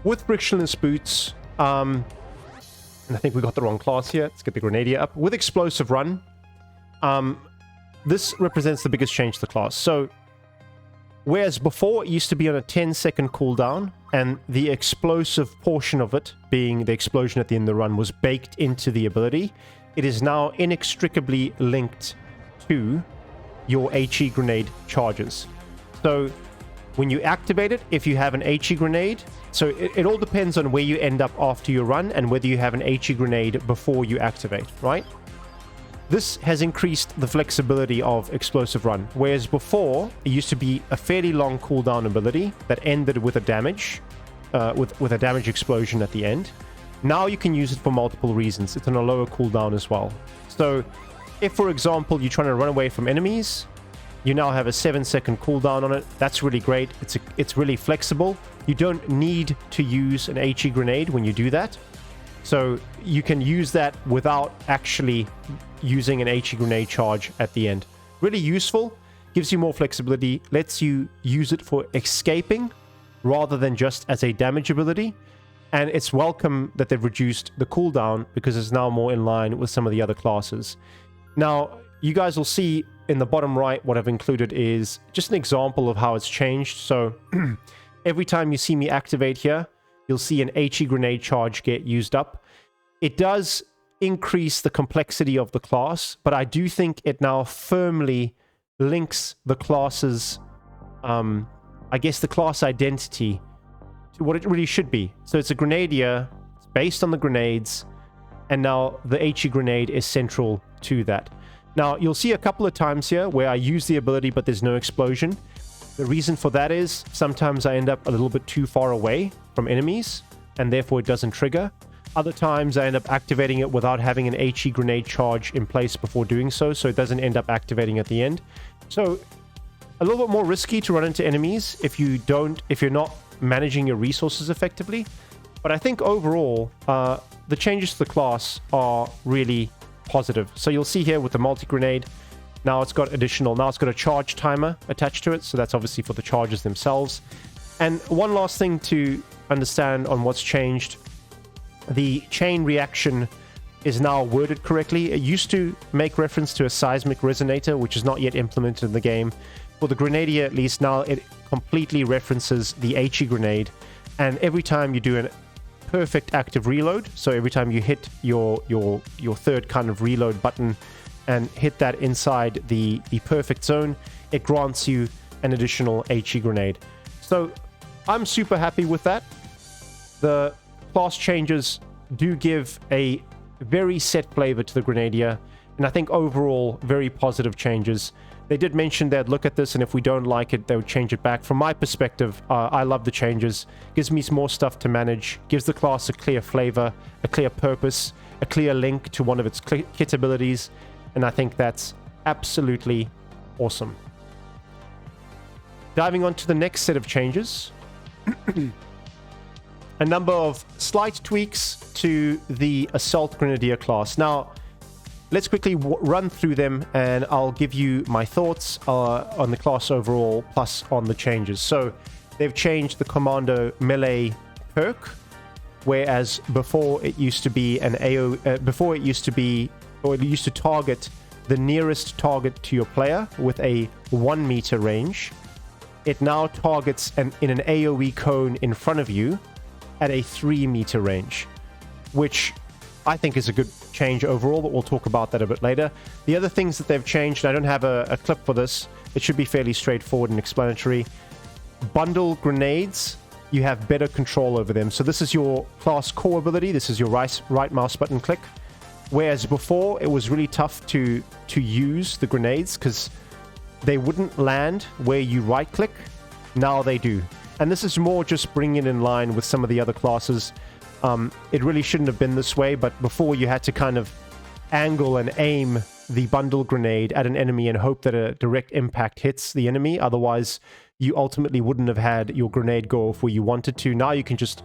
with frictionless boots, and I think we got the wrong class here. Let's get the Grenadier up. With explosive run, this represents the biggest change to the class. So whereas before it used to be on a 10-second cooldown, and the explosive portion of it, being the explosion at the end of the run, was baked into the ability, it is now inextricably linked to your HE grenade charges. So when you activate it, if you have an HE grenade, so it all depends on where you end up after your run and whether you have an HE grenade before you activate, right? This has increased the flexibility of explosive run, whereas before it used to be a fairly long cooldown ability that ended with a damage, with a damage explosion at the end. Now you can use it for multiple reasons. It's on a lower cooldown as well. So if, for example, you're trying to run away from enemies, you now have a 7-second cooldown on it. That's really great. It's really flexible. You don't need to use an HE grenade when you do that. So you can use that without actually using an HE grenade charge at the end. Really useful, gives you more flexibility, lets you use it for escaping rather than just as a damage ability. And it's welcome that they've reduced the cooldown because it's now more in line with some of the other classes. Now, you guys will see in the bottom right what I've included is just an example of how it's changed. So every time you see me activate here, you'll see an HE grenade charge get used up. It does increase the complexity of the class, but I do think it now firmly links the class's, I guess, the class identity to what it really should be. So it's a Grenadier, it's based on the grenades, and now the HE grenade is central to that. Now, you'll see a couple of times here where I use the ability, but there's no explosion. The reason for that is sometimes I end up a little bit too far away from enemies, and therefore it doesn't trigger. Other times I end up activating it without having an HE grenade charge in place before doing so, so it doesn't end up activating at the end. So a little bit more risky to run into enemies if you're not managing your resources effectively. But I think overall, the changes to the class are really positive. So you'll see here with the multi-grenade, now it's got a charge timer attached to it, so that's obviously for the charges themselves. And one last thing to understand on what's changed, the chain reaction is now worded correctly. It used to make reference to a seismic resonator, which is not yet implemented in the game. For the Grenadier, at least, now it completely references the HE grenade, and every time you do a perfect active reload, so every time you hit your third kind of reload button and hit that inside the perfect zone, it grants you an additional HE grenade. So I'm super happy with that. The class changes do give a very set flavor to the Grenadier, and I think overall very positive changes. They did mention they'd look at this, and if we don't like it, they would change it back. From my perspective, I love the changes. Gives me more stuff to manage, gives the class a clear flavor, a clear purpose, a clear link to one of its kit abilities, and I think that's absolutely awesome. Diving on to the next set of changes. A number of slight tweaks to the Assault Grenadier class. Now, let's quickly run through them, and I'll give you my thoughts on the class overall, plus on the changes. So, they've changed the Commando melee perk, whereas before it used to be an it used to target the nearest target to your player with a 1 meter range. It now targets in an AoE cone in front of you at a 3 meter range, which I think is a good change overall, but we'll talk about that a bit later. The other things that they've changed, and I don't have a clip for this, it should be fairly straightforward and explanatory. Bundle grenades, you have better control over them. So this is your class core ability, this is your right mouse button click, whereas before it was really tough to use the grenades because they wouldn't land where you right click. Now they do. And this is more just bringing it in line with some of the other classes. It really shouldn't have been this way, but before you had to kind of angle and aim the bundle grenade at an enemy and hope that a direct impact hits the enemy. Otherwise, you ultimately wouldn't have had your grenade go off where you wanted to. Now you can just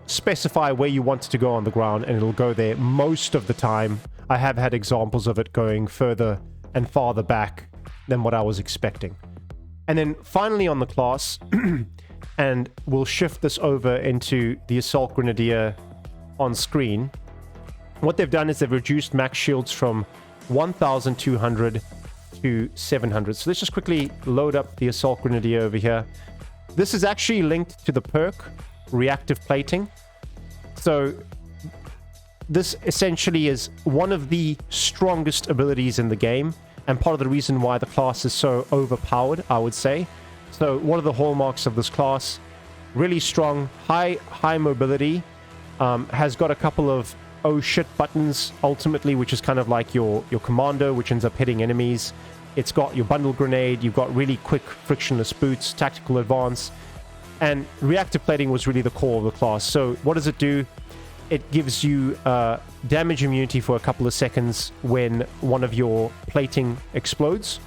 specify where you want it to go on the ground, and it'll go there most of the time. I have had examples of it going further and farther back than what I was expecting. And then finally on the class, and we'll shift this over into the Assault Grenadier on screen. What they've done is they've reduced max shields from 1,200 to 700. So let's just quickly load up the Assault Grenadier over here. This is actually linked to the perk Reactive Plating. So this essentially is one of the strongest abilities in the game, and part of the reason why the class is so overpowered, I would say. So one of the hallmarks of this class, really strong, high mobility, has got a couple of oh shit buttons ultimately, which is kind of like your commando, which ends up hitting enemies. It's got your bundle grenade, you've got really quick frictionless boots, tactical advance, and reactive plating was really the core of the class. So what does it do? It gives you damage immunity for a couple of seconds when one of your plating explodes.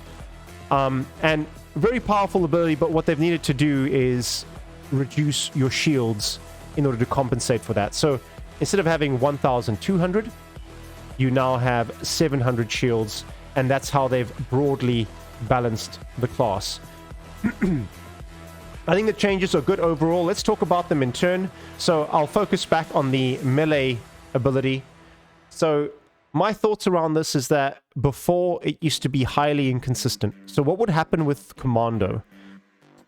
And very powerful ability, but what they've needed to do is reduce your shields in order to compensate for that. So instead of having 1,200, you now have 700 shields, and that's how they've broadly balanced the class. I think the changes are good overall. Let's talk about them in turn. So I'll focus back on the melee ability. So my thoughts around this is that before it used to be highly inconsistent. So what would happen with Commando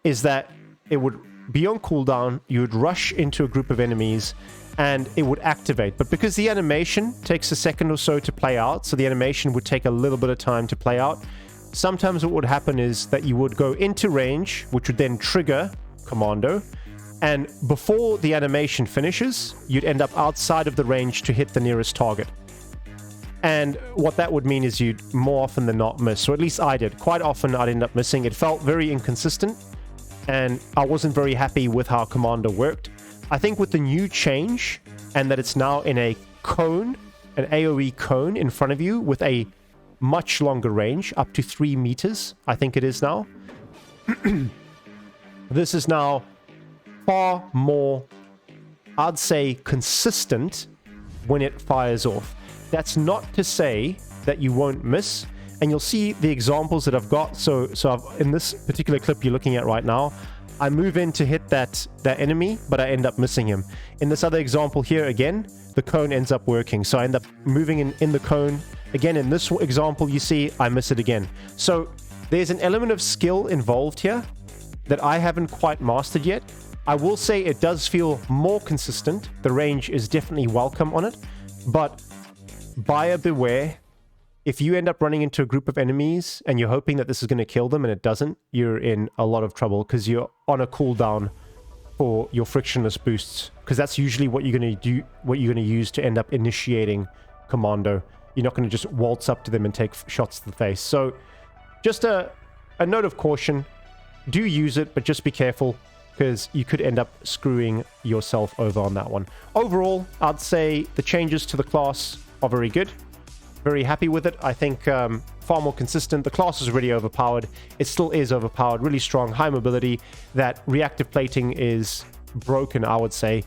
is that it would be on cooldown, you would rush into a group of enemies, and it would activate. But because the animation takes a second or so to play out, so the animation would take a little bit of time to play out, sometimes what would happen is that you would go into range, which would then trigger Commando, and before the animation finishes, you'd end up outside of the range to hit the nearest target. And what that would mean is you'd more often than not miss, or at least I did. Quite often I'd end up missing. It felt very inconsistent, and I wasn't very happy with how Commando worked. I think with the new change, and that it's now in a cone, an AoE cone in front of you with a much longer range, up to 3 meters, I think it is now. This is now far more, I'd say, consistent when it fires off. That's not to say that you won't miss, and you'll see the examples that I've got. So in this particular clip you're looking at right now, I move in to hit that enemy, but I end up missing him. In this other example here, again, the cone ends up working. So I end up moving in the cone. Again, in this example, you see I miss it again. So there's an element of skill involved here that I haven't quite mastered yet. I will say it does feel more consistent. The range is definitely welcome on it, but buyer beware. If you end up running into a group of enemies and you're hoping that this is going to kill them and it doesn't, you're in a lot of trouble because you're on a cooldown for your frictionless boosts, because that's usually what you're going to do, what you're going to use to end up initiating Commando. You're not going to just waltz up to them and take shots to the face. So just a note of caution. Do use it, but just be careful, because you could end up screwing yourself over on that one. Overall, I'd say the changes to the class are very good. Very happy with it. I think far more consistent. The class is really overpowered. It still is overpowered. Really strong, high mobility. That reactive plating is broken, I would say.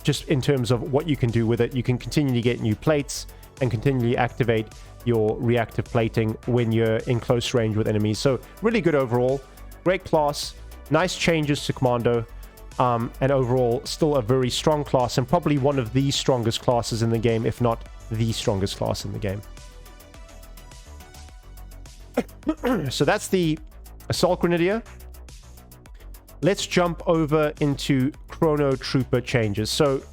Just in terms of what you can do with it. You can continually get new plates and continually activate your reactive plating when you're in close range with enemies. So really good overall. Great class. Nice changes to Commando. And overall, still a very strong class, and probably one of the strongest classes in the game, if not the strongest class in the game. So that's the Assault Grenadier. Let's jump over into Chrono Trooper changes. So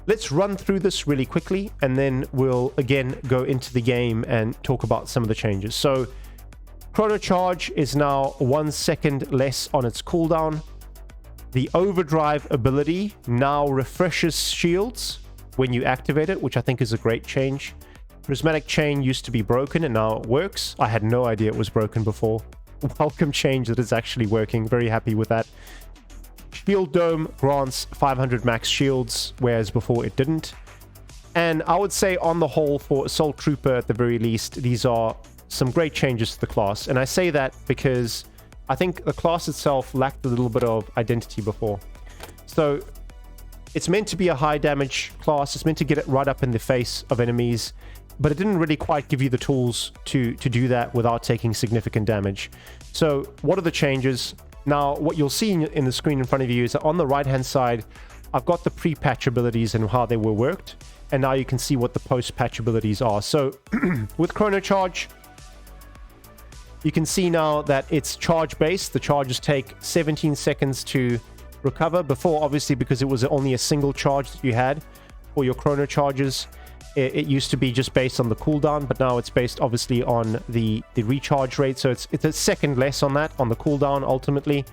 let's run through this really quickly, and then we'll again go into the game and talk about some of the changes. So Chrono Charge is now 1 second less on its cooldown. The Overdrive ability now refreshes shields when you activate it, which I think is a great change. Prismatic Chain used to be broken and now it works. I had no idea it was broken before. Welcome change that is actually working. Very happy with that. Shield Dome grants 500 max shields, whereas before it didn't. And I would say on the whole, for Assault Trooper at the very least, these are some great changes to the class. And I say that because I think the class itself lacked a little bit of identity before. So it's meant to be a high damage class. It's meant to get it right up in the face of enemies. but it didn't really quite give you the tools to do that without taking significant damage. So what are the changes? Now, what you'll see in the screen in front of you is that on the right-hand side, I've got the pre-patch abilities and how they were worked, and now you can see what the post-patch abilities are. So with Chrono Charge, you can see now that it's charge-based. The charges take 17 seconds to recover. Before, obviously, because it was only a single charge that you had for your Chrono Charges, it used to be just based on the cooldown, but now it's based obviously on the recharge rate. So it's a second less on that, on the cooldown ultimately.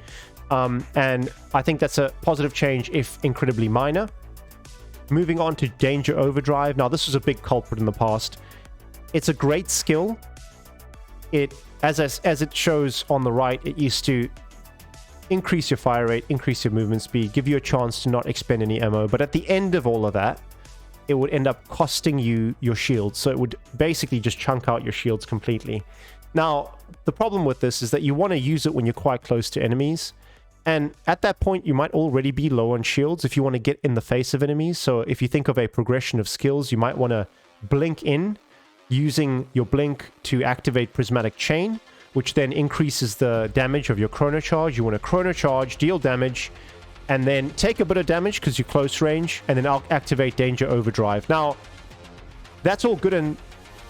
And I think that's a positive change, if incredibly minor. Moving on to Danger Overdrive. Now, this was a big culprit in the past. It's a great skill. As it shows on the right, it used to increase your fire rate, increase your movement speed, give you a chance to not expend any ammo. But at the end of all of that, it would end up costing you your shields. So it would basically just chunk out your shields completely. Now, the problem with this is that you want to use it when you're quite close to enemies. And at that point, you might already be low on shields if you want to get in the face of enemies. So if you think of a progression of skills, you might want to blink in, using your blink to activate Prismatic Chain, which then increases the damage of your Chrono Charge. You want to Chrono Charge, deal damage, and then take a bit of damage because you're close range, and then I'll activate Danger Overdrive. Now, that's all good and,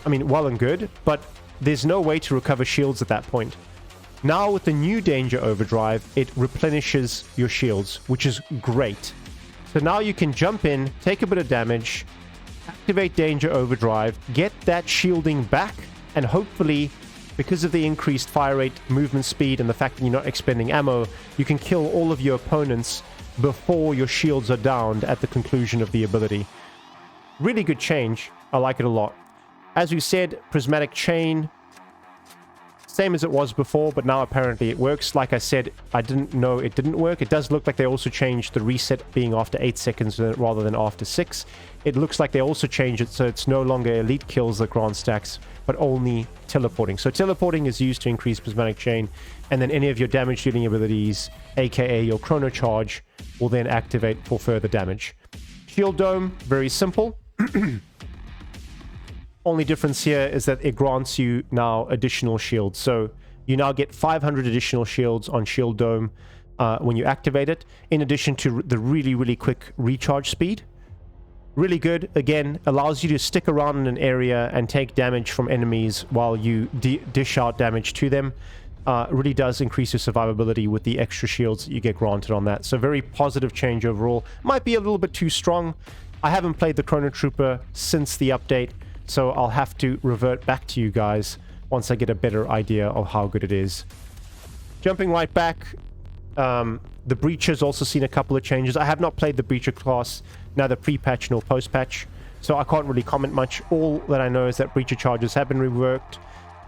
well and good, but there's no way to recover shields at that point. Now, with the new Danger Overdrive, it replenishes your shields, which is great. So now you can jump in, take a bit of damage, activate Danger Overdrive, get that shielding back, and hopefully, because of the increased fire rate, movement speed, and the fact that you're not expending ammo, you can kill all of your opponents before your shields are downed at the conclusion of the ability. Really good change. I like it a lot. As we said, Prismatic Chain, same as it was before, but now apparently it works. Like I said, I didn't know it didn't work. It does look like they also changed the reset being after 8 seconds rather than after 6. It looks like they also changed it so it's no longer elite kills that grant stacks, but only teleporting. So teleporting is used to increase Prismatic Chain, and then any of your damage dealing abilities, aka your Chrono Charge, will then activate for further damage. Shield Dome, very simple. Only difference here is that it grants you now additional shields. So you now get 500 additional shields on Shield Dome when you activate it, in addition to the really, really quick recharge speed. Really good. Again, allows you to stick around in an area and take damage from enemies while you dish out damage to them. Really does increase your survivability with the extra shields that you get granted on that. So very positive change overall. Might be a little bit too strong. I haven't played the Chrono Trooper since the update, so I'll have to revert back to you guys once I get a better idea of how good it is. Jumping right back, the Breacher's also seen a couple of changes. I have not played the Breacher class, neither pre-patch nor post-patch, so I can't really comment much. All that I know is that Breacher charges have been reworked.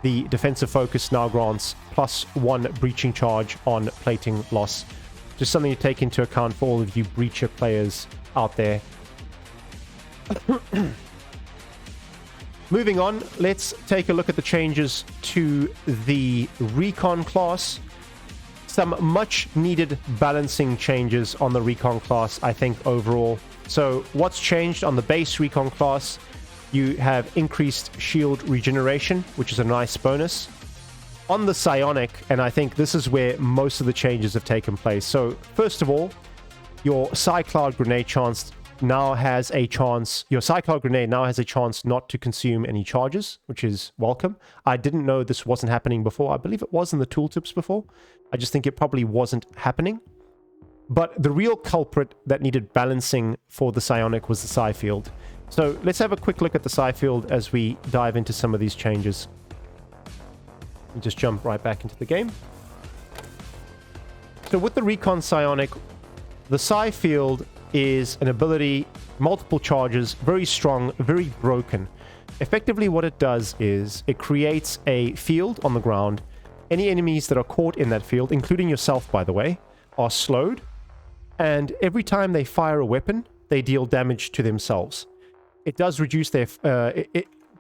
The defensive focus now grants +1 breaching charge on plating loss. Just something to take into account for all of you Breacher players out there. Moving on, let's take a look at the changes to the Recon class. Some much needed balancing changes on the Recon class, I think, overall. So what's changed on the base Recon class? You have increased shield regeneration, which is a nice bonus. On the Psionic, and I think this is where most of the changes have taken place. So first of all, your Psycloud Grenade chance now has a chance, your Psycloud Grenade now has a chance not to consume any charges, which is welcome. I didn't know this wasn't happening before. I believe it was in the tooltips before. I just think it probably wasn't happening. But the real culprit that needed balancing for the Psionic was the Psi Field. So let's have a quick look at the Psi Field as we dive into some of these changes. And just jump right back into the game. So with the Recon Psionic, the Psi Field is an ability, multiple charges, very strong, very broken. Effectively what it does is it creates a field on the ground. Any enemies that are caught in that field, including yourself by the way, are slowed, and every time they fire a weapon, they deal damage to themselves. It does reduce their...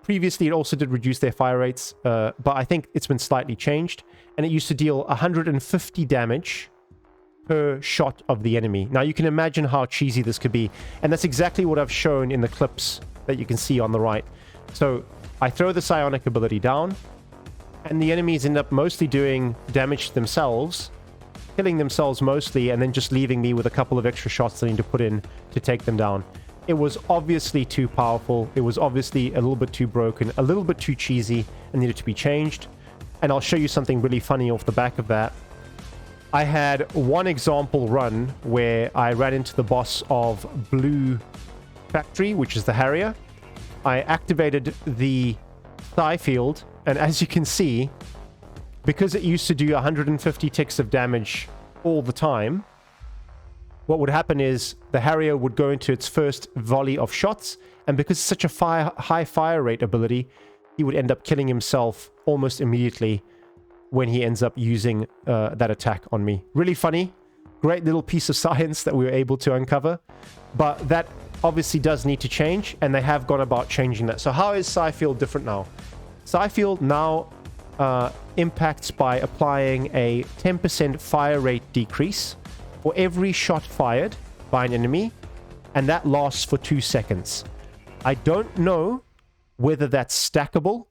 previously, it also did reduce their fire rates, but I think it's been slightly changed, and it used to deal 150 damage per shot of the enemy. Now, you can imagine how cheesy this could be, and that's exactly what I've shown in the clips that you can see on the right. So, I throw the psionic ability down, and the enemies end up mostly doing damage to themselves, killing themselves mostly, and then just leaving me with a couple of extra shots I need to put in to take them down. It was obviously too powerful. It was obviously a little bit too broken, a little bit too cheesy, and needed to be changed. And I'll show you something really funny off the back of that. I had one example run where I ran into the boss of Blue Factory, which is the Harrier. I activated the Psi Field, and as you can see, because it used to do 150 ticks of damage all the time, what would happen is the Harrier would go into its first volley of shots, and because it's such a high fire rate ability, he would end up killing himself almost immediately when he ends up using that attack on me. Really funny. Great little piece of science that we were able to uncover. But that obviously does need to change, and they have gone about changing that. So how is Psi Field different now? Psi Field now impacts by applying a 10% fire rate decrease for every shot fired by an enemy, and that lasts for 2 seconds. I don't know whether that's stackable,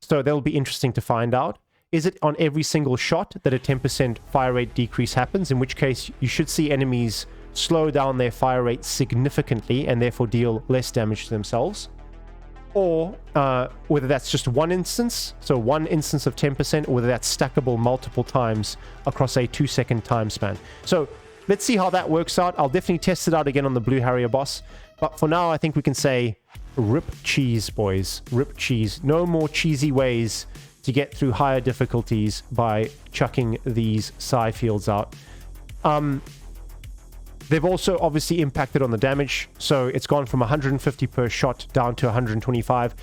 so that'll be interesting to find out. Is it on every single shot that a 10% fire rate decrease happens, in which case you should see enemies slow down their fire rate significantly and therefore deal less damage to themselves? Or whether that's just one instance, so one instance of 10%, or whether that's stackable multiple times across a 2-second time span. So let's see how that works out. I'll definitely test it out again on the Blue Harrier boss. But for now, I think we can say rip cheese, boys. Rip cheese. No more cheesy ways to get through higher difficulties by chucking these Psi Fields out. They've also obviously impacted on the damage, so it's gone from 150 per shot down to 125.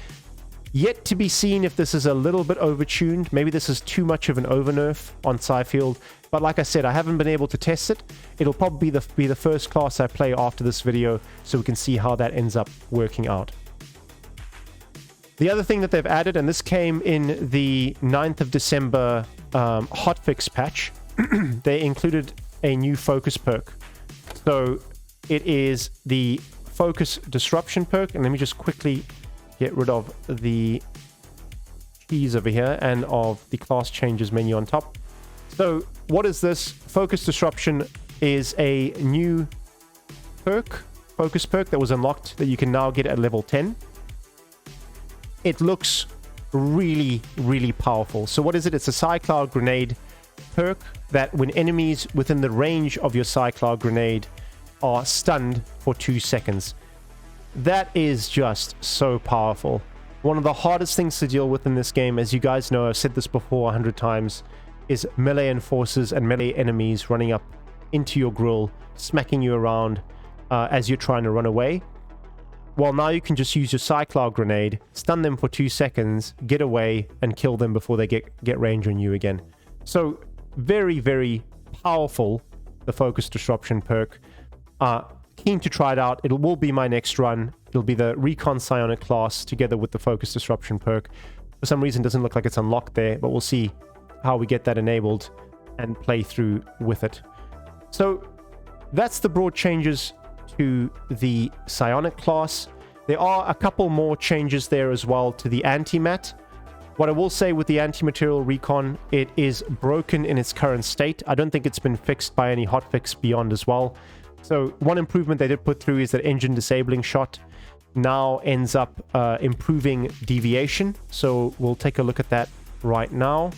Yet to be seen if this is a little bit overtuned. Maybe this is too much of an overnerf on Psi Field. But like I said, I haven't been able to test it. It'll probably be the first class I play after this video, so we can see how that ends up working out. The other thing that they've added, and this came in the 9th of December hotfix patch, they included a new focus perk. So it is the focus disruption perk, and let me just quickly get rid of the keys over here and of the class changes menu on top. So what is this? Focus disruption is a new perk, focus perk that was unlocked that you can now get at level 10. It looks really, really powerful. So what is it? It's a Cycloud Grenade perk that when enemies within the range of your Cycloud Grenade are stunned for 2 seconds. That is just so powerful. One of the hardest things to deal with in this game, as you guys know, I've said this before 100 times, is melee enforcers and melee enemies running up into your grill, smacking you around as you're trying to run away. Well, now you can just use your Cycloud Grenade, stun them for 2 seconds, get away, and kill them before they get range on you again. So, very, very powerful, the Focus Disruption perk. Keen to try it out. It will be my next run. It'll be the Recon Psionic class together with the Focus Disruption perk. For some reason, it doesn't look like it's unlocked there, but we'll see how we get that enabled and play through with it. So, that's the broad changes to the Psionic class. There are a couple more changes there as well to the Antimat. What I will say with the Anti-Material Recon, it is broken in its current state. I don't think it's been fixed by any hotfix beyond as well. So one improvement they did put through is that engine disabling shot now ends up improving deviation. So we'll take a look at that right now.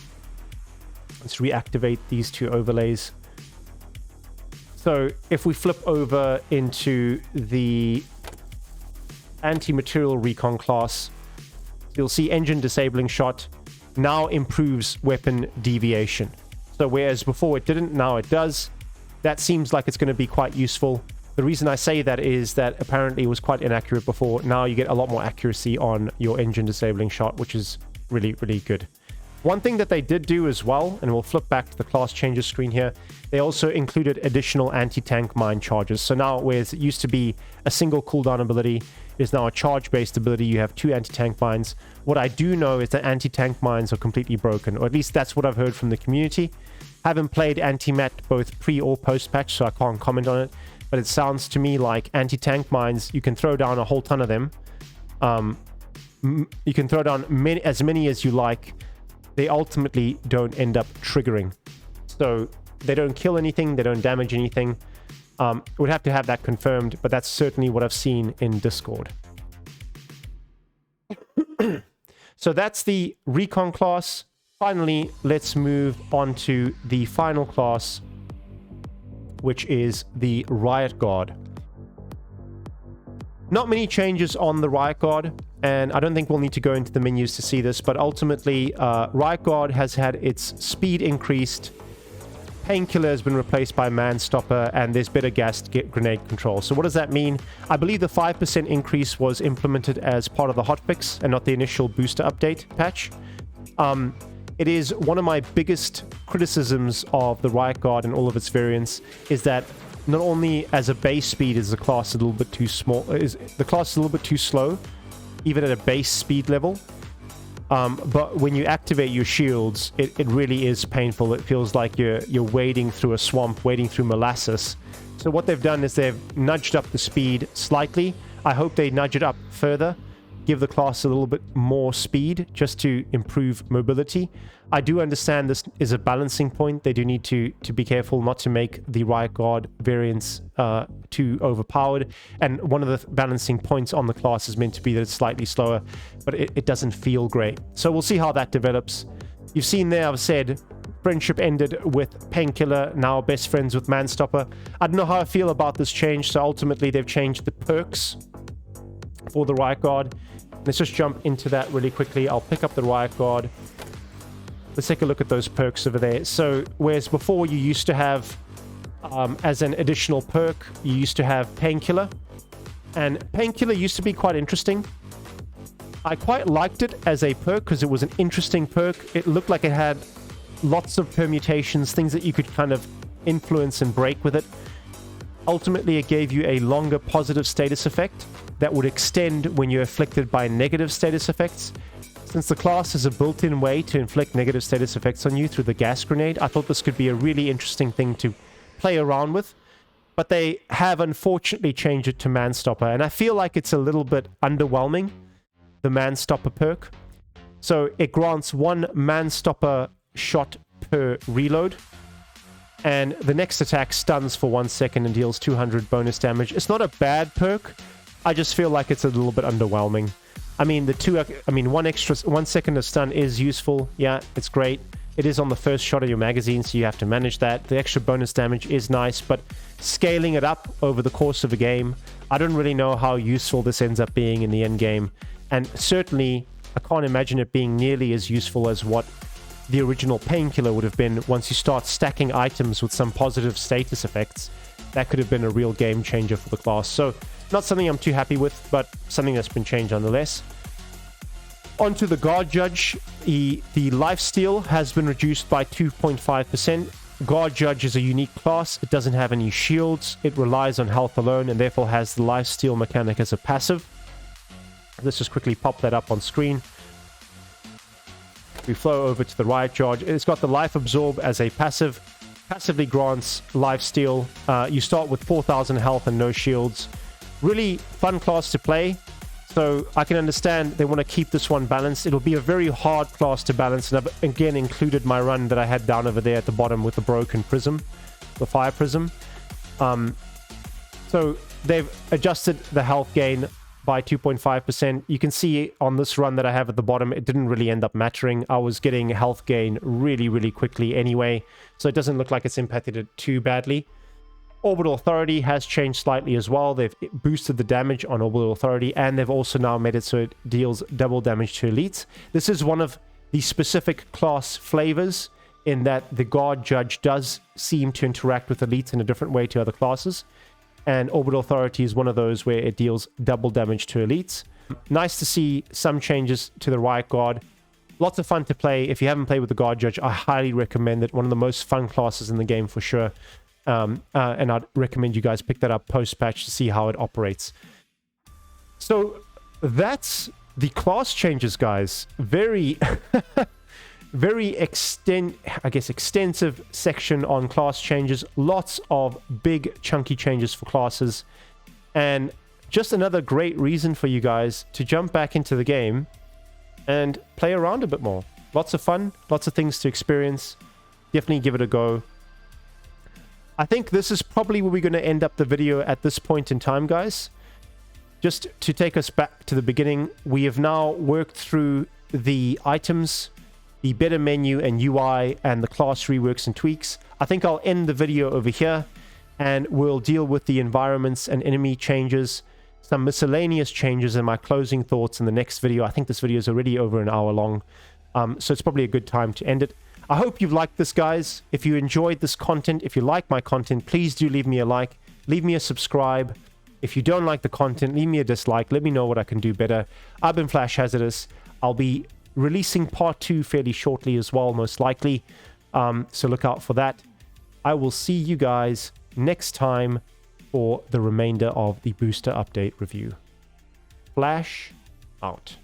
Let's reactivate these two overlays. So if we flip over into the Anti-Material Recon class, you'll see engine disabling shot now improves weapon deviation. So whereas before it didn't, now it does. That seems like it's going to be quite useful. The reason I say that is that apparently it was quite inaccurate before. Now you get a lot more accuracy on your engine disabling shot, which is really, really good. One thing that they did do as well, and we'll flip back to the class changes screen here, they also included additional anti-tank mine charges. So now, whereas it used to be a single cooldown ability, it is now a charge-based ability. You have 2 anti-tank mines. What I do know is that anti-tank mines are completely broken, or at least that's what I've heard from the community. Haven't played anti-mat both pre or post-patch, so I can't comment on it, but it sounds to me like anti-tank mines, you can throw down a whole ton of them, you can throw down as many as you like. They ultimately don't end up triggering. So they don't kill anything, they don't damage anything. Would have to have that confirmed, but that's certainly what I've seen in Discord. So that's the Recon class. Finally, let's move on to the final class, which is the Riot Guard. Not many changes on the Riot Guard, and I don't think we'll need to go into the menus to see this, but ultimately, Riot Guard has had its speed increased, Painkiller has been replaced by Man-Stopper, and there's better gas grenade control. So what does that mean? I believe the 5% increase was implemented as part of the hotfix and not the initial booster update patch. It is one of my biggest criticisms of the Riot Guard and all of its variants is that not only as a base speed is the class a little bit too small, the class is a little bit too slow, even at a base speed level. But when you activate your shields, it really is painful. It feels like you're wading through a swamp, wading through molasses. So what they've done is they've nudged up the speed slightly. I hope they nudge it up further, give the class a little bit more speed just to improve mobility. I do understand this is a balancing point. They do need to be careful not to make the Riot Guard variants too overpowered. And one of the balancing points on the class is meant to be that it's slightly slower, but it doesn't feel great. So we'll see how that develops. You've seen there, I've said, friendship ended with Painkiller, now best friends with Man-Stopper. I don't know how I feel about this change, so ultimately they've changed the perks for the Riot Guard. Let's just jump into that really quickly. I'll pick up the Riot Guard. Let's take a look at those perks over there. So, whereas before you used to have, as an additional perk, you used to have Painkiller. And Painkiller used to be quite interesting. I quite liked it as a perk because it was an interesting perk. It looked like it had lots of permutations, things that you could kind of influence and break with it. Ultimately, it gave you a longer positive status effect that would extend when you're afflicted by negative status effects. Since the class is a built-in way to inflict negative status effects on you through the gas grenade, I thought this could be a really interesting thing to play around with. But they have unfortunately changed it to Man-Stopper, and I feel like it's a little bit underwhelming, the Man-Stopper perk. So it grants 1 Man-Stopper shot per reload, and the next attack stuns for 1 second and deals 200 bonus damage. It's not a bad perk. I just feel like it's a little bit underwhelming. I mean, 1 second of stun is useful. Yeah, it's great. It is on the first shot of your magazine, so you have to manage that. The extra bonus damage is nice, but scaling it up over the course of a game, I don't really know how useful this ends up being in the end game. And certainly, I can't imagine it being nearly as useful as what the original Painkiller would have been once you start stacking items with some positive status effects. That could have been a real game changer for the class. So, not something I'm too happy with, but something that's been changed nonetheless. Onto the Guard Judge. The lifesteal has been reduced by 2.5%. Guard Judge is a unique class. It doesn't have any shields. It relies on health alone and therefore has the lifesteal mechanic as a passive. Let's just quickly pop that up on screen. We flow over to the Riot Judge. It's got the Life Absorb as a passive. Passively grants lifesteal. You start with 4,000 health and no shields. Really fun class to play. So I can understand they want to keep this one balanced. It'll be a very hard class to balance. And I've again included my run that I had down over there at the bottom with the broken prism, the fire prism. So they've adjusted the health gain by 2.5%. You can see on this run that I have at the bottom, it didn't really end up mattering. I was getting health gain really, really quickly anyway. So it doesn't look like it's impacted it too badly. Orbital Authority has changed slightly as well. They've boosted the damage on Orbital Authority, and they've also now made it so it deals double damage to elites. This is one of the specific class flavors in that the Guard Judge does seem to interact with elites in a different way to other classes. And Orbital Authority is one of those where it deals double damage to elites. Nice to see some changes to the Riot Guard. Lots of fun to play. If you haven't played with the Guard Judge, I highly recommend it. One of the most fun classes in the game for sure. And I'd recommend you guys pick that up post-patch to see how it operates. So that's the class changes, guys. Very, very extensive section on class changes. Lots of big, chunky changes for classes. And just another great reason for you guys to jump back into the game and play around a bit more. Lots of fun, lots of things to experience. Definitely give it a go. I think this is probably where we're going to end up the video at this point in time, guys. Just to take us back to the beginning, we have now worked through the items, the better menu and UI, and the class reworks and tweaks. I think I'll end the video over here, and we'll deal with the environments and enemy changes, some miscellaneous changes, and my closing thoughts in the next video. I think this video is already over an hour long, so it's probably a good time to end it. I hope you've liked this, guys. If you enjoyed this content, if you like my content, please do leave me a like, leave me a subscribe. If you don't like the content, leave me a dislike. Let me know what I can do better. I've been Flash Hazardous. I'll be releasing part 2 fairly shortly as well, most likely. So look out for that. I will see you guys next time for the remainder of the booster update review. Flash out.